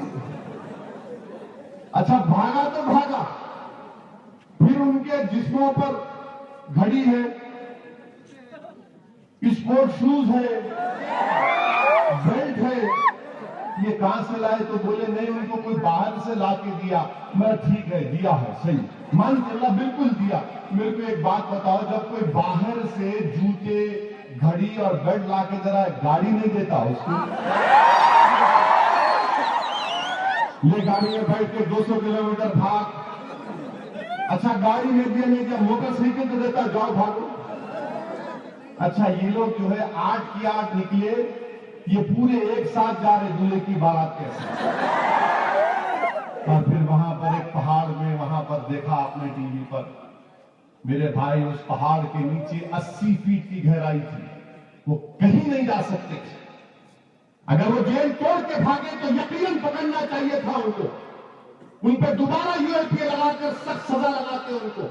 اچھا بھاگا تو بھاگا، پھر ان کے جسموں پر گھڑی ہے، اسپورٹ شوز ہے، بیلٹ ہے، یہ کہاں سے لائے؟ تو بولے نہیں ان کو کوئی باہر سے لا کے دیا۔ میں ٹھیک ہے دیا ہے، صحیح مان کے اللہ بالکل دیا۔ میرے کو ایک بات بتاؤ، جب کوئی باہر سے جوتے گھڑی اور بیلٹ لا کے ذرا گاڑی نہیں دیتا اس کو؟ یہ گاڑی میں بیٹھ کے 200 کلومیٹر بھاگ، اچھا گاڑی میں دیا موٹر سائیکل تو دیتا جاؤ بھاگو۔ اچھا یہ لوگ جو ہے 8 کی 8 نکلے، یہ پورے ایک ساتھ جا رہے دولہے کی بارات کے ساتھ، اور پھر وہاں پر ایک پہاڑ میں، وہاں پر دیکھا آپ نے ٹی وی پر، میرے بھائی اس پہاڑ کے نیچے 80 فیٹ کی گہرائی تھی، وہ کہیں نہیں جا سکتے۔ اگر وہ جیل توڑ کے بھاگے تو یقیناً پکڑنا چاہیے تھا ان کو، ان پہ دوبارہ ULPA لگا کر سخت سزا لگاتے ان کو۔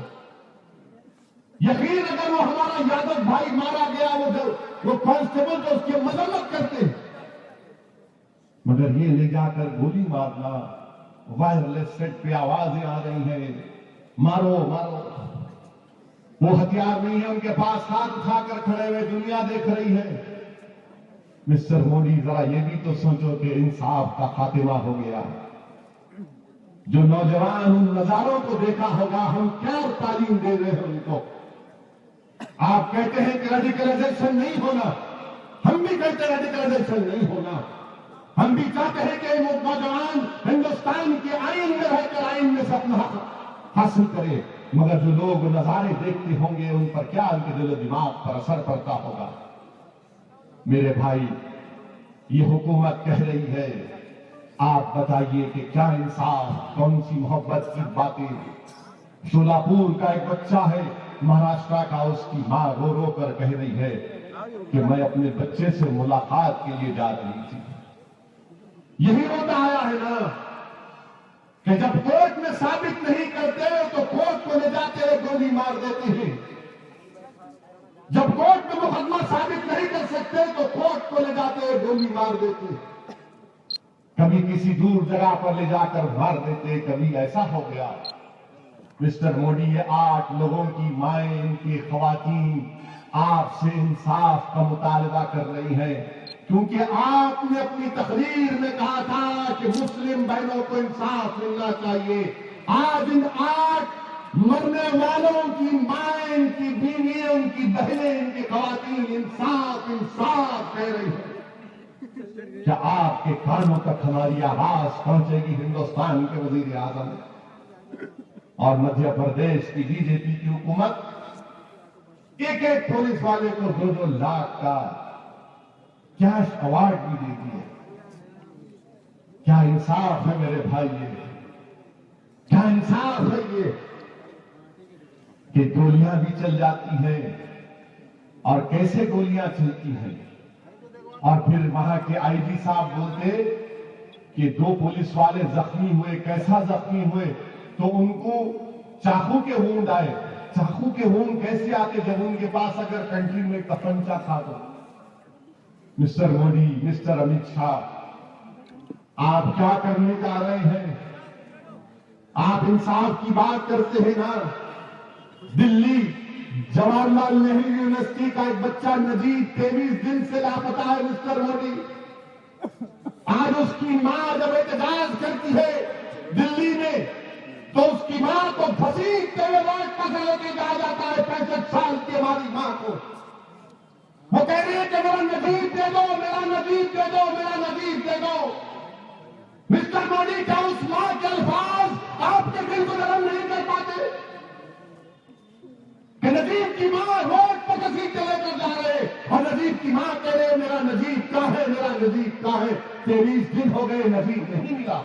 یقین اگر وہ ہمارا یادو بھائی مارا گیا وہ کانسٹیبل جو اس کی مذمت کرتے ہیں، مگر یہ لے جا کر گولی مارنا، وائرلیس سیٹ پہ آوازیں آ رہی ہیں، مارو مارو، وہ ہتھیار نہیں ہے ان کے پاس، ہاتھ اٹھا کر کھڑے ہوئے دنیا دیکھ رہی ہے۔ مسٹر مودی ذرا یہ بھی تو سوچو کہ انصاف کا خاتمہ ہو گیا۔ جو نوجوان ان نظاروں کو دیکھا ہوگا، ہم کیا تعلیم دے رہے ہیں ان کو؟ آپ کہتے ہیں کہ ریڈیکلائزیشن نہیں ہونا، ہم بھی کہتے ہیں ریڈیکلائزیشن نہیں ہونا، ہم بھی چاہتے ہیں کہ وہ نوجوان ہندوستان کے آئین میں رہ کر آئین میں سے اپنا حق حاصل کرے، مگر جو لوگ نظارے دیکھتے ہوں گے ان پر کیا ان کے دل و دماغ پر اثر پڑتا ہوگا؟ میرے بھائی، یہ حکومت کہہ رہی ہے، آپ بتائیے کہ کیا انصاف، کون سی محبت کی باتیں؟ شولاپور کا ایک بچہ ہے مہاراشٹرا کا، اس کی ماں رو رو کر کہہ رہی ہے کہ میں اپنے بچے سے ملاقات کے لیے جا رہی تھی۔ یہی ہوتا آیا ہے نا کہ جب کورٹ میں ثابت نہیں کرتے تو کورٹ کو لے جاتے گولی مار دیتے ہیں، جب کورٹ میں مقدمہ ثابت نہیں کر سکتے تو کورٹ کو لے جاتے گولی مار دیتے، کبھی کسی دور جگہ پر لے جا کر مار دیتے، کبھی ایسا ہو گیا۔ مسٹر مودی، یہ 8 لوگوں کی مائیں، ان کی خواتین آپ سے انصاف کا مطالبہ کر رہی ہیں، کیونکہ آپ نے اپنی تقریر میں کہا تھا کہ مسلم بہنوں کو انصاف ملنا چاہیے۔ آج ان 8 مرنے والوں کی مائیں، ان کی بیویاں، ان کی بہنیں، ان کی خواتین انصاف انصاف کہہ رہی ہیں۔ کیا آپ کے کانوں تک ہماری آواز پہنچے گی؟ ہندوستان کے وزیر اعظم اور مدھیہ پردیش کی بی جے پی کی حکومت ایک ایک پولیس والے کو 2-2 لاکھ کا کیش ایوارڈ بھی دیتی ہے۔ کیا انصاف ہے میرے بھائی؟ کیا انصاف ہے یہ کہ گولیاں بھی چل جاتی ہیں، اور کیسے گولیاں چلتی ہیں؟ اور پھر وہاں کے آئی جی صاحب بولتے کہ 2 پولیس والے زخمی ہوئے، کیسا زخمی ہوئے؟ تو ان کو چاقو کے وونڈ آئے۔ چاقو کے وونڈ کیسے آتے جب ان کے پاس اگر کنٹری میں کفنچا تھا تو؟ مسٹر مودی، مسٹر امت شاہ، آپ کیا کرنے جا رہے ہیں؟ آپ انصاف کی بات کرتے ہیں نا۔ دلی جواہر لال نہرو یونیورسٹی کا ایک بچہ نجیب 23 دن سے لاپتہ ہے مسٹر مودی۔ آج اس کی ماں جب احتجاج کرتی ہے دلی میں تو اس کی ماں کو گھسیٹتے ہوئے روڈ پر سے لے کے جایا جاتا ہے، 65 سال کی ہماری ماں کو۔ وہ کہہ رہی ہے کہ میرا نجیب دے دو، میرا نجیب دے دو، میرا نجیب دے دو۔ مسٹر مودی، کیا اس ماں کے الفاظ آپ کے دل کو نرم نہیں کر پاتے کہ نجیب کی ماں روڈ پر گھسیٹتے لے کر جا رہے، اور نجیب کی ماں کہہ رہے میرا نجیب کہاں ہے، میرا نجیب کہاں ہے؟ 23 دن ہو گئے، نجیب نہیں ملا۔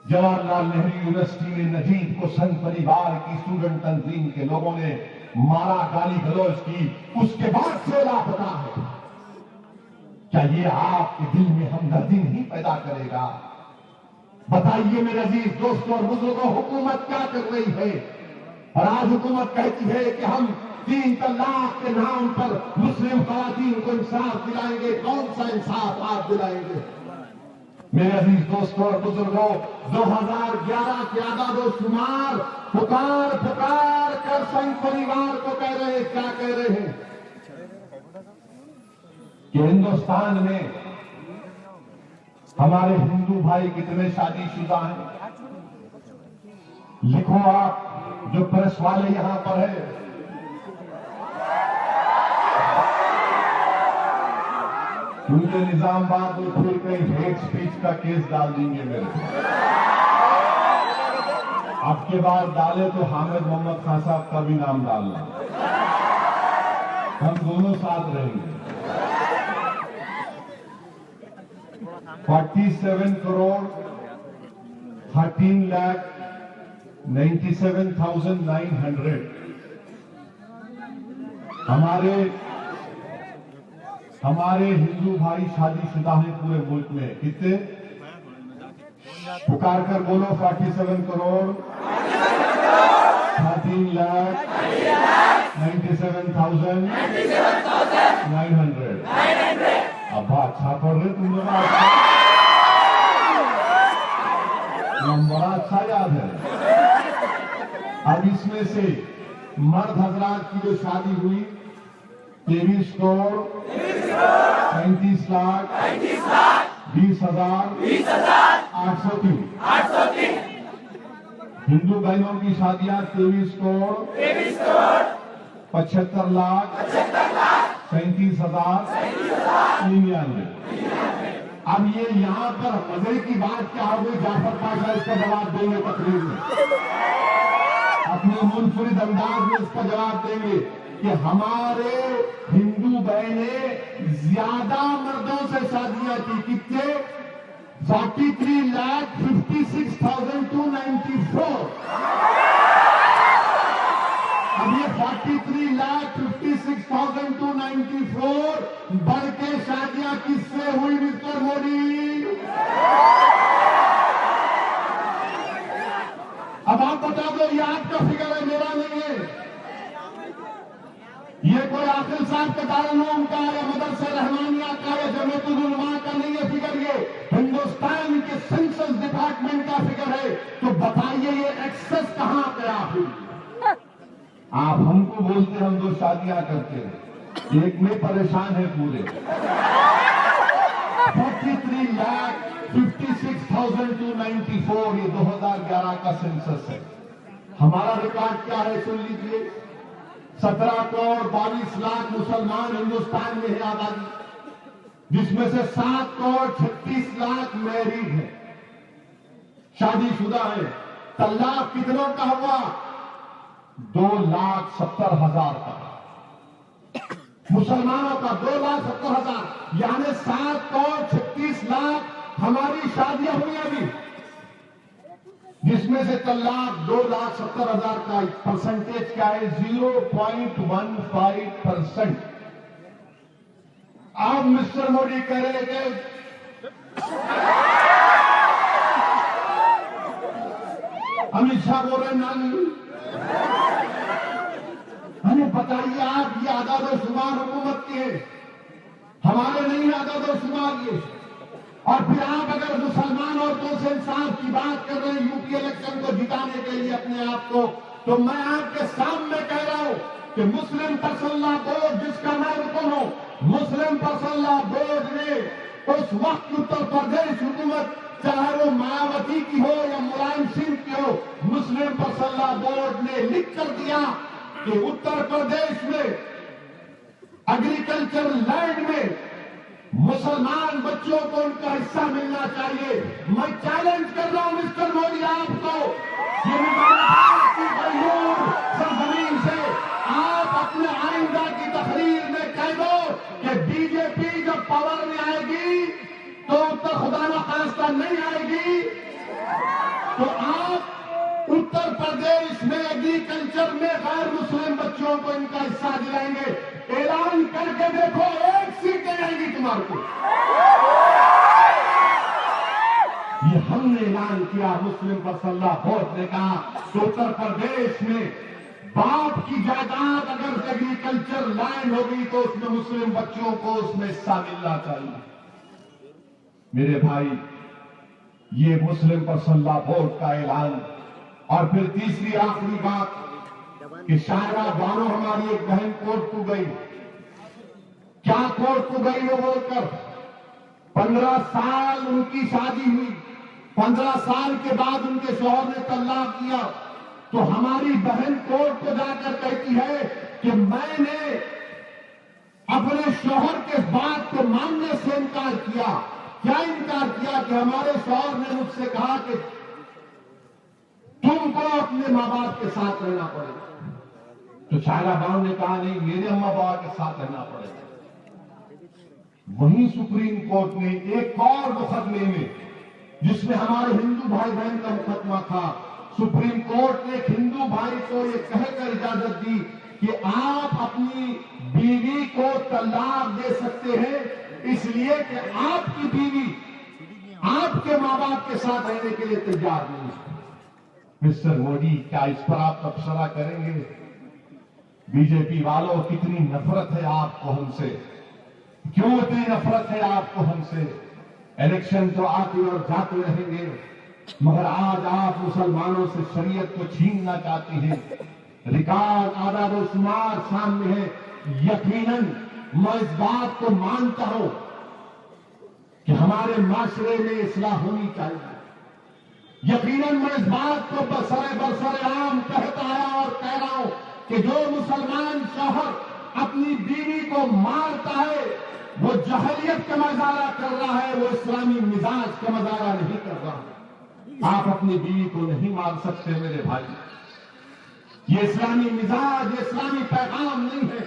جواہر لال نہرو یونیورسٹی میں نجیب کو سنگ پریوار کی اسٹوڈنٹ تنظیم کے لوگوں نے مارا، گالی گلوچ کی، اس کے بعد سے لاپتہ ہے۔ کیا یہ آپ کے دل میں ہمدردی نہیں پیدا کرے گا؟ بتائیے میرے عزیز دوستوں اور بزرگوں، حکومت کیا کر رہی ہے؟ اور آج حکومت کہتی ہے کہ ہم 3 طلاق کے نام پر مسلم خواتین کو انصاف دلائیں گے۔ کون سا انصاف آپ دلائیں گے؟ میرے عزیز دوستوں اور بزرگوں، 2011 کے اعداد و شمار پکار پکار کر سنگ پریوار کو کہہ رہے ہیں، کیا کہہ رہے ہیں کہ ہندوستان میں ہمارے ہندو بھائی کتنے شادی شدہ ہیں؟ لکھو آپ جو پریس والے یہاں پر ہیں، کیونکہ نظام آباد میں پھر کہیں ہیٹ سپیچ کا کیس ڈال دیں گے میرے۔ اب کے بعد ڈالے تو حامد محمد خان صاحب کا بھی نام ڈالنا، ہم دونوں ساتھ رہیں گے۔ 47 کروڑ 13,97,900 ہمارے ہندو بھائی شادی شدہ ہیں پورے ملک میں۔ کتنے؟ پکار کر بولو، 47 کروڑ 13,97,900. ابا اچھا پڑھ رہے تم لوگ، بڑا اچھا یاد ہے. اب اس میں سے مرد حضرات کی جو شادی ہوئی 23 کروڑ 35 لاکھ 20,803. ہندو بہنوں کی شادیاں 23 کروڑ 75 لاکھ 37,099. اب یہ یہاں پر مزے کی بات کیا ہوگی، جعفر پاشا اس کا جواب دیں گے تقریر میں، اپنے منفرد انداز میں اس کا جواب دیں گے کہ ہمارے ہندو بہنیں زیادہ مردوں سے شادیاں کی. کتنے؟ 43,56,294. اب یہ 43,56,294 بڑھ کے شادیاں کس سے ہوئی مسٹر مودی؟ اب آپ بتا دو، یہ آپ کا فگر ہے، میرا نہیں ہے. یہ کوئی عاقل صاحب کے دارالعلوم کا یا مدرسہ رحمانیہ کا یا جمعیت العلماء کا نہیں ہے فگر، یہ ہندوستان کے سینسس ڈپارٹمنٹ کا فگر ہے. تو بتائیے یہ ایکسس کہاں پہ آپ ہم کو بولتے ہم دو شادیاں کرتے ہیں، ایک میں پریشان ہے پورے. 43,56,294 یہ 2011 کا سینسس ہے. ہمارا ریکارڈ کیا ہے سن لیجیے. 17 کروڑ 22 لاکھ مسلمان ہندوستان میں ہے آبادی، جس میں سے 7 کروڑ 36 لاکھ میریڈ ہیں، شادی شدہ ہیں. طلاق کتنوں کا ہوا؟ 2,70,000 کا. مسلمانوں کا 2,70,000، یعنی 7 کروڑ 36 لاکھ ہماری شادیاں ہوئی ابھی، جس میں سے طلاق 2,70,000 کا. پرسنٹیج کیا ہے؟ 0.15%. اب مسٹر مودی کہہ رہے کہ امت شاہ بول رہے نانی، ہمیں بتائیے آپ یہ اعداد و شمار حکومت کے ہیں، ہمارے نہیں اعداد و شمار یہ. اور پھر آپ اگر مسلمان عورتوں سے انصاف کی بات کر رہے ہیں یو پی الیکشن کو جتانے کے لیے اپنے آپ کو، تو میں آپ کے سامنے کہہ رہا ہوں کہ مسلم پرسنل لا بورڈ جس کا میں رکن ہوں، مسلم پرسنل لا بورڈ نے اس وقت اتر پردیش حکومت چاہے وہ مایاوتی کی ہو یا ملائم سنگھ کی ہو، مسلم پرسنل لا بورڈ نے لکھ کر دیا کہ اتر پردیش میں ایگریکلچر لینڈ میں مسلمان بچوں کو ان کا حصہ ملنا چاہیے. میں چیلنج کر رہا ہوں مسٹر مودی آپ کو، یہ سرزمین سے آپ اپنے آئندہ کی تقریر میں کہہ دو کہ بی جے پی جب پاور میں آئے گی تو اتر خدا نخواستہ نہیں آئے گی، تو آپ اتر پردیش میں ایگریکلچر میں غیر مسلم بچوں کو ان کا حصہ دلائیں گے. اعلان کر کے دیکھو، 1 سیٹ دے جائے گی تمہارے کو. یہ ہم نے اعلان کیا، مسلم پرسنل لا بورڈ نے کہا کہ اتر پردیش میں باپ کی جائیداد اگر ایگریکلچر لینڈ ہوگی تو اس میں مسلم بچوں کو اس میں حصہ ملنا چاہیے. میرے بھائی، یہ مسلم پرسنل لا بورڈ کا اعلان. اور پھر تیسری آخری بات کہ شاہراہ بانو ہماری ایک بہن کورٹ کو گئی. کیا کورٹ کو گئی وہ بول کر؟ 15 سال ان کی شادی ہوئی، 15 سال کے بعد ان کے شوہر نے طلاق دیا، تو ہماری بہن کورٹ کو جا کر کہتی ہے کہ میں نے اپنے شوہر کے بات کو ماننے سے انکار کیا. کیا انکار کیا؟ کہ ہمارے شوہر نے مجھ سے کہا کہ تم کو اپنے ماں باپ کے ساتھ رہنا پڑے گا. تو شاہراہ بانو نے کہا نہیں، میرے ماں باپ کے ساتھ رہنا پڑے گا. وہیں سپریم کورٹ نے ایک اور مقدمے میں، جس میں ہمارے ہندو بھائی بہن کا مقدمہ تھا، سپریم کورٹ نے ایک ہندو بھائی کو یہ کہہ کر اجازت دی کہ آپ اپنی بیوی کو طلاق دے سکتے ہیں، اس لیے کہ آپ کی بیوی آپ کے ماں باپ کے ساتھ رہنے کے لیے تیار نہیں ہے. مسٹر مودی کیا اس پر آپ تبصرہ کریں گے؟ بی جے پی والوں کتنی نفرت ہے آپ کو ہم سے، کیوں اتنی نفرت ہے آپ کو ہم سے؟ الیکشن تو آتے اور جاتے رہیں گے، مگر آج آپ مسلمانوں سے شریعت کو چھیننا چاہتے ہیں۔ ریکارڈ اعداد و شمار سامنے ہے۔ یقیناً میں اس بات کو مانتا ہوں کہ ہمارے معاشرے میں اصلاح ہونی چاہیے۔ یقیناً میں اس بات کو برسر عام کہتا ہے اور کہہ رہا ہوں کہ جو مسلمان شوہر اپنی بیوی کو مارتا ہے وہ جاہلیت کا مظاہرہ کر رہا ہے، وہ اسلامی مزاج کا مظاہرہ نہیں کر رہا۔ آپ اپنی بیوی کو نہیں مار سکتے میرے بھائی، یہ اسلامی مزاج، یہ اسلامی پیغام نہیں ہے۔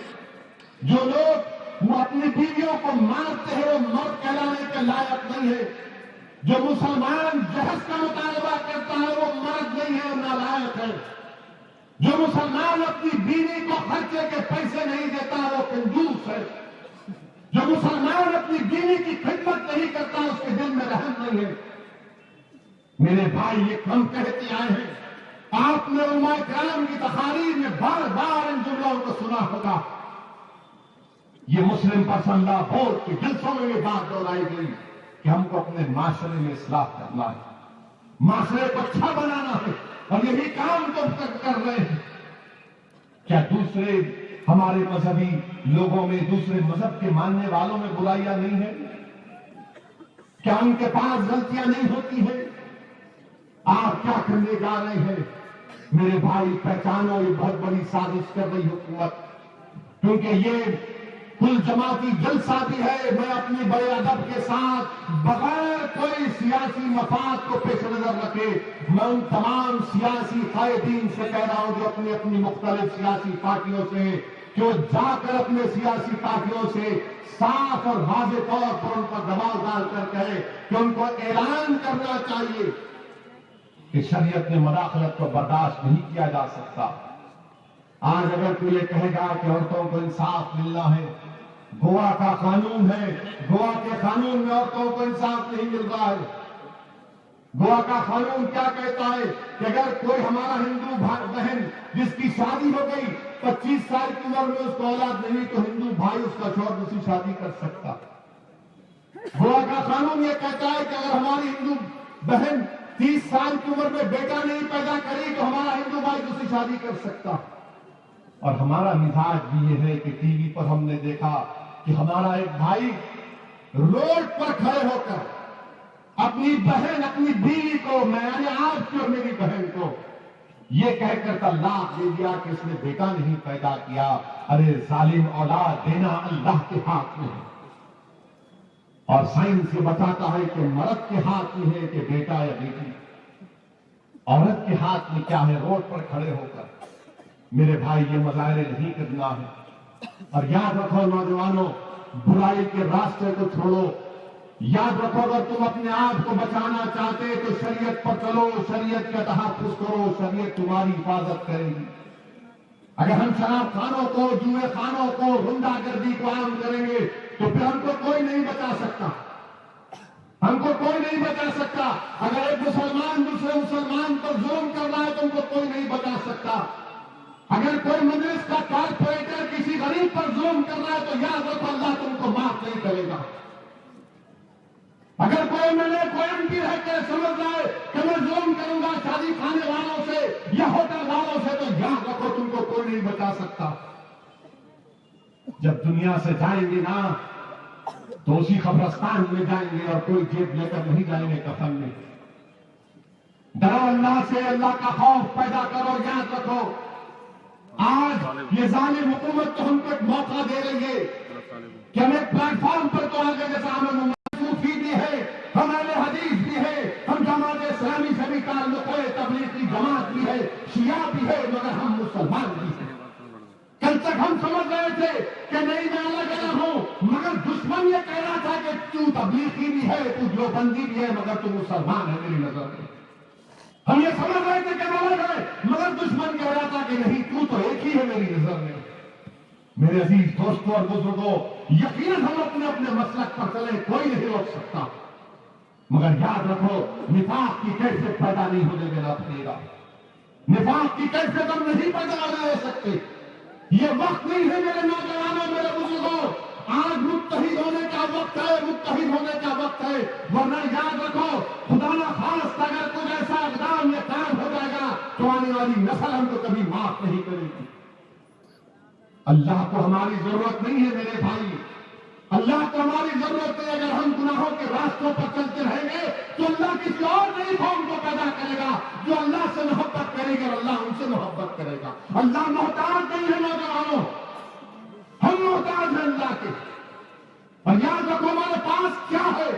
جو لوگ وہ اپنی بیویوں کو مارتے ہیں وہ مرد کہلانے کے لائق نہیں ہے۔ جو مسلمان جہیز کا مطالبہ کرتا ہے وہ مرد نہیں ہے، نالائق ہے۔ جو مسلمان اپنی بیوی کو خرچے کے پیسے نہیں دیتا وہ کنجوس ہے۔ جو مسلمان اپنی بیوی کی خدمت نہیں کرتا اس کے دل میں رحم نہیں ہے۔ میرے بھائی یہ کم کہتے آئے ہیں، آپ نے علماء کرام کی تقاریر میں بار بار ان جملوں کو سنا ہوگا۔ یہ مسلم پسندہ بورڈ کے جلسوں میں یہ بات دہرائی گئی کہ ہم کو اپنے معاشرے میں اصلاح کرنا ہے، معاشرے کو اچھا بنانا ہے، اور یہی کام تو کر رہے ہیں۔ کیا دوسرے ہمارے مذہبی لوگوں میں، دوسرے مذہب کے ماننے والوں میں برائیاں نہیں ہیں؟ کیا ان کے پاس غلطیاں نہیں ہوتی ہیں؟ آپ کیا کرنے جا رہے ہیں میرے بھائی؟ پہچانو یہ بہت بڑی سازش کر رہی حکومت، کیونکہ یہ کل جماعتی جلسہ بھی ہے۔ میں اپنی بڑے ادب کے ساتھ بغیر کوئی سیاسی مفاد کو پیش نظر رکھے میں ان تمام سیاسی قائدین سے کہہ رہا ہوں جو اپنی اپنی مختلف سیاسی پارٹیوں سے، کہ وہ جا کر اپنے سیاسی پارٹیوں سے صاف اور واضح طور پر ان پر دباؤ ڈال کر کہے کہ ان کو اعلان کرنا چاہیے کہ شریعت میں مداخلت کو برداشت نہیں کیا جا سکتا۔ آج اگر کوئی یہ کہے گا کہ عورتوں کو انصاف ملنا ہے، گوا کا قانون ہے، گوا کے قانون میں عورتوں کو انصاف نہیں مل رہا ہے۔ گوا کا قانون کیا کہتا ہے کہ اگر کوئی ہمارا ہندو بہن جس کی شادی ہو گئی 25 سال کی عمر میں اس کو اولاد نہیں تو ہندو بھائی اس کا شوہر دوسری شادی کر سکتا۔ گوا کا قانون یہ کہتا ہے کہ اگر ہماری ہندو بہن 30 سال کی عمر میں بیٹا نہیں پیدا کری تو ہمارا ہندو بھائی دوسری شادی کر سکتا۔ اور ہمارا مزاج بھی یہ ہے کہ ٹی وی پر ہم نے دیکھا کہ ہمارا ایک بھائی روڈ پر کھڑے ہو کر اپنی بہن، اپنی بیوی کو، میں یعنی آپ کی اور میری بہن کو یہ کہہ کر طلاق دے دیا کہ اس نے بیٹا نہیں پیدا کیا۔ ارے ظالم، اولاد دینا اللہ کے ہاتھ میں ہے، اور سائنس یہ بتاتا ہے کہ مرد کے ہاتھ میں ہے کہ بیٹا یا بیٹی، عورت کے ہاتھ میں کیا ہے؟ روڈ پر کھڑے ہو کر میرے بھائی یہ مظاہرے نہیں کرنا ہے۔ اور یاد رکھو نوجوانوں، برائی کے راستے کو چھوڑو۔ یاد رکھو اگر تم اپنے آپ کو بچانا چاہتے تو شریعت پر چلو، شریعت کا تحفظ کرو، شریعت تمہاری حفاظت کرے گی۔ اگر ہم شراب خانوں کو، جوئے خانوں کو، غنڈہ گردی کو عام کریں گے تو پھر ہم کو کوئی نہیں بچا سکتا، ہم کو کوئی نہیں بچا سکتا۔ اگر ایک مسلمان دوسرے مسلمان پر ظلم کر رہا ہے تو ہم کو کوئی نہیں بچا سکتا۔ اگر کوئی مجلس کا کارپوریٹر کسی غریب پر ظلم کر رہا ہے تو یاد رکھو اللہ تم کو معاف نہیں کرے گا۔ اگر کوئی ایم پی رہ کے سمجھ رہا ہے کہ میں ظلم کروں گا شادی خانے والوں سے یا ہوٹل والوں سے تو یاد رکھو تم کو کوئی نہیں بچا سکتا۔ جب دنیا سے جائیں گے نا تو اسی قبرستان میں جائیں گے اور کوئی جیب لے کر نہیں جائیں گے کفن میں۔ ڈرو اللہ سے، اللہ کا خوف پیدا کرو۔ یاد رکھو آج یہ ظالم حکومت تو ہم کو ایک موقع دے رہی ہے کہ ہم ایک پلیٹ فارم پر تو آگے جیسا ہمیں صوفی بھی ہے، ہم اہل حدیث بھی ہے، ہم جماعت اسلامی سے بھی تعلق ہے، تبلیغی جماعت بھی ہے، شیعہ بھی ہے، مگر ہم مسلمان بھی ہیں۔ کل تک ہم سمجھ رہے تھے کہ نہیں میں الگ الگ ہوں، مگر دشمن یہ کہہ رہا تھا کہ تو تبلیغی بھی ہے، تو دیوبندی بھی ہے، مگر تو مسلمان ہے میری نظر میں۔ ہم یہ سمجھ رہے تھے کہ الگ ہے، مگر دشمن کہہ رہا تھا کہ نہیں تو ایک ہی ہے میری نظر میں۔ میرے عزیز دوستوں اور بزرگوں، یقیناً ہم اپنے اپنے مسلک پر چلیں، کوئی نہیں روک سکتا، مگر یاد رکھو نفاق کی کیفیت پیدا نہیں ہونے دینا پڑے گا۔ نفاق کی کیفیت ہم نہیں پیدا ہو سکتے. یہ وقت نہیں ہے میرے نوجوانوں، میرے بزرگوں. آج متحد ہونے کا وقت ہے، متحد ہونے کا وقت ہے. ورنہ یاد رکھو، خدا نہ خواستہ اگر کچھ ایسا اقدام یا کام ہو جائے گا تو آنے والی نسل ہم کو کبھی معاف نہیں کرے گی. اللہ کو ہماری ضرورت نہیں ہے میرے بھائی، اللہ کو ہماری ضرورت ہے. اگر ہم گناہوں کے راستوں پر چلتے رہیں گے تو اللہ کسی اور نئی قوم کو پیدا کرے گا جو اللہ سے محبت کرے گا اور اللہ ان سے محبت کرے گا. اللہ محتاج نہیں ہے نوجوانوں، ہم محتاج ہیں اللہ کے. اور یاد رکھو ہمارے پاس کیا ہے؟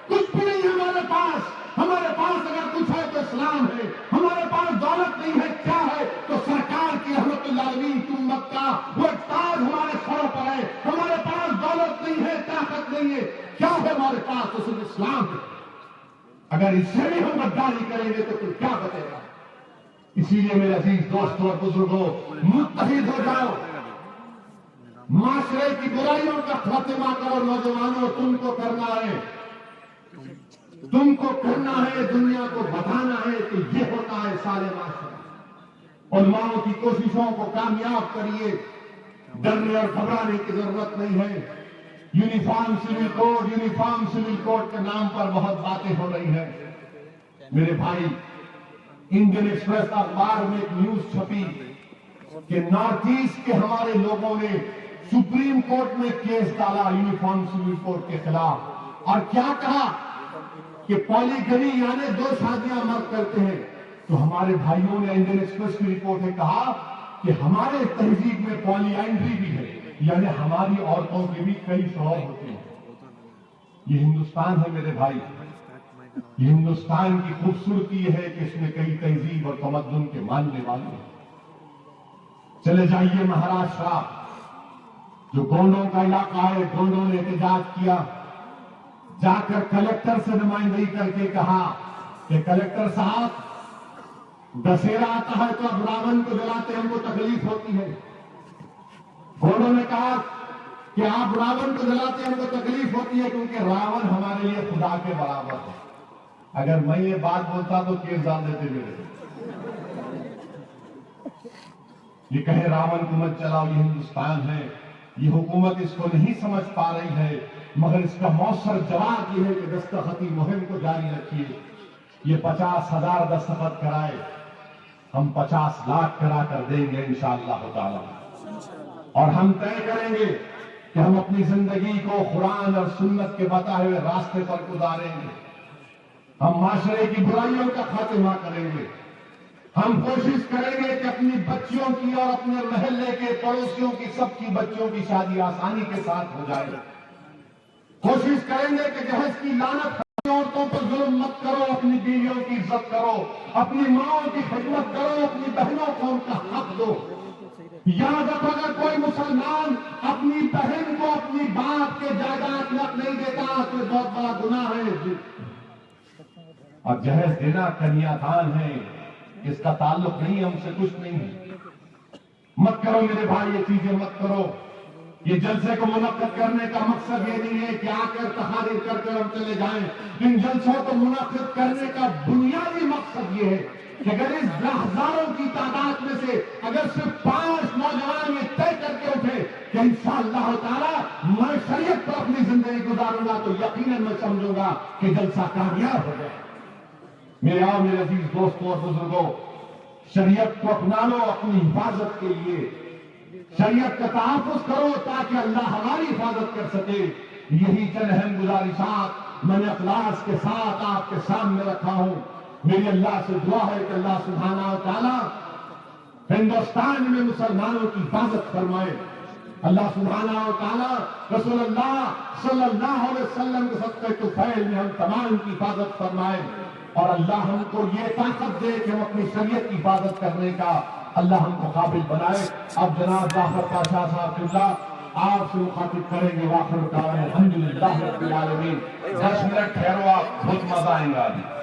کچھ بھی نہیں ہے ہمارے پاس. ہمارے پاس اگر کچھ ہے تو اسلام ہے. ہمارے پاس دولت نہیں ہے، کیا ہے؟ تو سرکار کی رحمت العالمین کی امت کا وہ ایک تاج ہمارے سروں پر ہے. ہمارے پاس دولت نہیں ہے، طاقت نہیں ہے، کیا ہے ہمارے پاس؟ تو صرف اسلام ہے. اگر اس سے بھی ہم غداری کریں گے تو پھر کیا بچے گا؟ اسی لیے میرے عزیز دوستوں اور بزرگوں، متحد ہو جاؤ، معاشرے کی برائیوں کا خاتمہ کرو. نوجوانوں، تم کو کرنا ہے، تم کو کرنا ہے، دنیا کو بتانا ہے کہ یہ ہوتا ہے سارے معاشرے. علماء کی کوششوں کو کامیاب کریے. ڈرنے اور گھبرانے کی ضرورت نہیں ہے. Uniform civil code, uniform civil code کے نام پر بہت باتیں ہو رہی ہیں. میرے بھائی، انڈین ایکسپریس اخبار میں ایک نیوز چھپی کہ نارتھ ایسٹ کے ہمارے لوگوں نے سپریم کورٹ میں کیس ڈالا یونیفارم سول کوڈ کے خلاف. اور کیا کہا کہ پولیگمی یعنی دو شادیاں مرد کرتے ہیں. تو ہمارے بھائیوں نے انڈین ایکسپریس کی رپورٹ میں کہا کہ ہمارے تہذیب میں پولی اینڈری بھی ہے، یعنی ہماری عورتوں کے بھی کئی شوہر ہوتے ہیں. یہ ہندوستان ہے میرے بھائی. یہ ہندوستان کی خوبصورتی یہ ہے کہ اس میں کئی تہذیب اور تمدن کے ماننے والے ہیں. چلے جائیے مہاراشٹر، جو گونڈوں کا علاقہ ہے، گونڈوں نے احتجاج کیا. جا کر کلکٹر سے نمائندگی کر کے کہا کہ کلکٹر صاحب، دسہرا آتا ہے تو اب راون کو جلاتے ہم کو تکلیف ہوتی ہے. گونڈوں نے کہا کہ آپ راون کو جلاتے ہم کو تکلیف ہوتی ہے کیونکہ راون ہمارے لیے خدا کے برابر ہے. اگر میں یہ بات بولتا تو کیس ڈال دیتے میرے. یہ کہیں راون کو مت چلاؤ، یہ ہندوستان ہے. یہ حکومت اس کو نہیں سمجھ پا رہی ہے، مگر اس کا مؤثر جواب یہ ہے کہ دستخطی مہم کو جاری رکھیے. یہ 50,000 دستخط کرائے، ہم 50 لاکھ کرا کر دیں گے انشاءاللہ تعالی. اور ہم طے کریں گے کہ ہم اپنی زندگی کو قرآن اور سنت کے بتائے ہوئے راستے پر گزاریں گے. ہم معاشرے کی برائیوں کا خاتمہ کریں گے. ہم کوشش کریں گے کہ اپنی بچیوں کی اور اپنے محلے کے پڑوسیوں کی، سب کی بچیوں کی شادی آسانی کے ساتھ ہو جائے. کوشش کریں گے کہ جہیز کی لعنت، عورتوں پر ظلم مت کرو، اپنی بیویوں کی عزت کرو، اپنی ماؤں کی خدمت کرو، اپنی بہنوں کو ان کا حق دو. یاد رکھو، اگر کوئی مسلمان اپنی بہن کو اپنی باپ کے جائیداد میں نہیں دیتا تو بہت بڑا گناہ ہے. اور جہیز دینا کنیا دان ہے، اس کا تعلق نہیں، ہم سے کچھ نہیں ہے. مت کرو میرے بھائی، یہ چیزیں مت کرو. یہ جلسے کو منعقد کرنے کا مقصد یہ نہیں ہے کہ آ کر تقاریر کر کر ہم چلے جائیں. ان جلسوں کو منعقد کرنے کا بنیادی مقصد یہ ہے کہ اگر اس ہزاروں کی تعداد میں سے اگر صرف 5 نوجوان یہ طے کر کے اٹھے کہ انشاءاللہ تعالی میں شریعت پر اپنی زندگی گزاروں گا تو یقیناً میں سمجھوں گا کہ جلسہ کامیاب ہو گیا. میرے اور میرے عزیز دوستوں اور بزرگوں، شریعت کو اپنا لو اپنی حفاظت کے لیے. شریعت کا تحفظ کرو تاکہ اللہ ہماری حفاظت کر سکے. یہی چند اہم گزارشات میں نے اخلاص کے ساتھ آپ کے سامنے رکھا ہوں. میری اللہ سے دعا ہے کہ اللہ سبحانہ و تعالی ہندوستان میں مسلمانوں کی حفاظت فرمائے. اللہ سبحانہ و تعالی رسول اللہ صلی اللہ علیہ وسلم کے صدقے طفیل میں ہم تمام کی حفاظت فرمائے. اور اللہ ہم کو یہ طاقت دے کہ ہم اپنی شریعت کی حفاظت کرنے کا اللہ ہم کو قابل بنائے. اب جناب جعفر پاشا صاحب قبلہ آپ سے مخاطب کریں گے. واخر دعوانا الحمدللہ رب العالمین. 10 منٹ ٹھہرو، آپ بہت مزہ آئیں گا. ابھی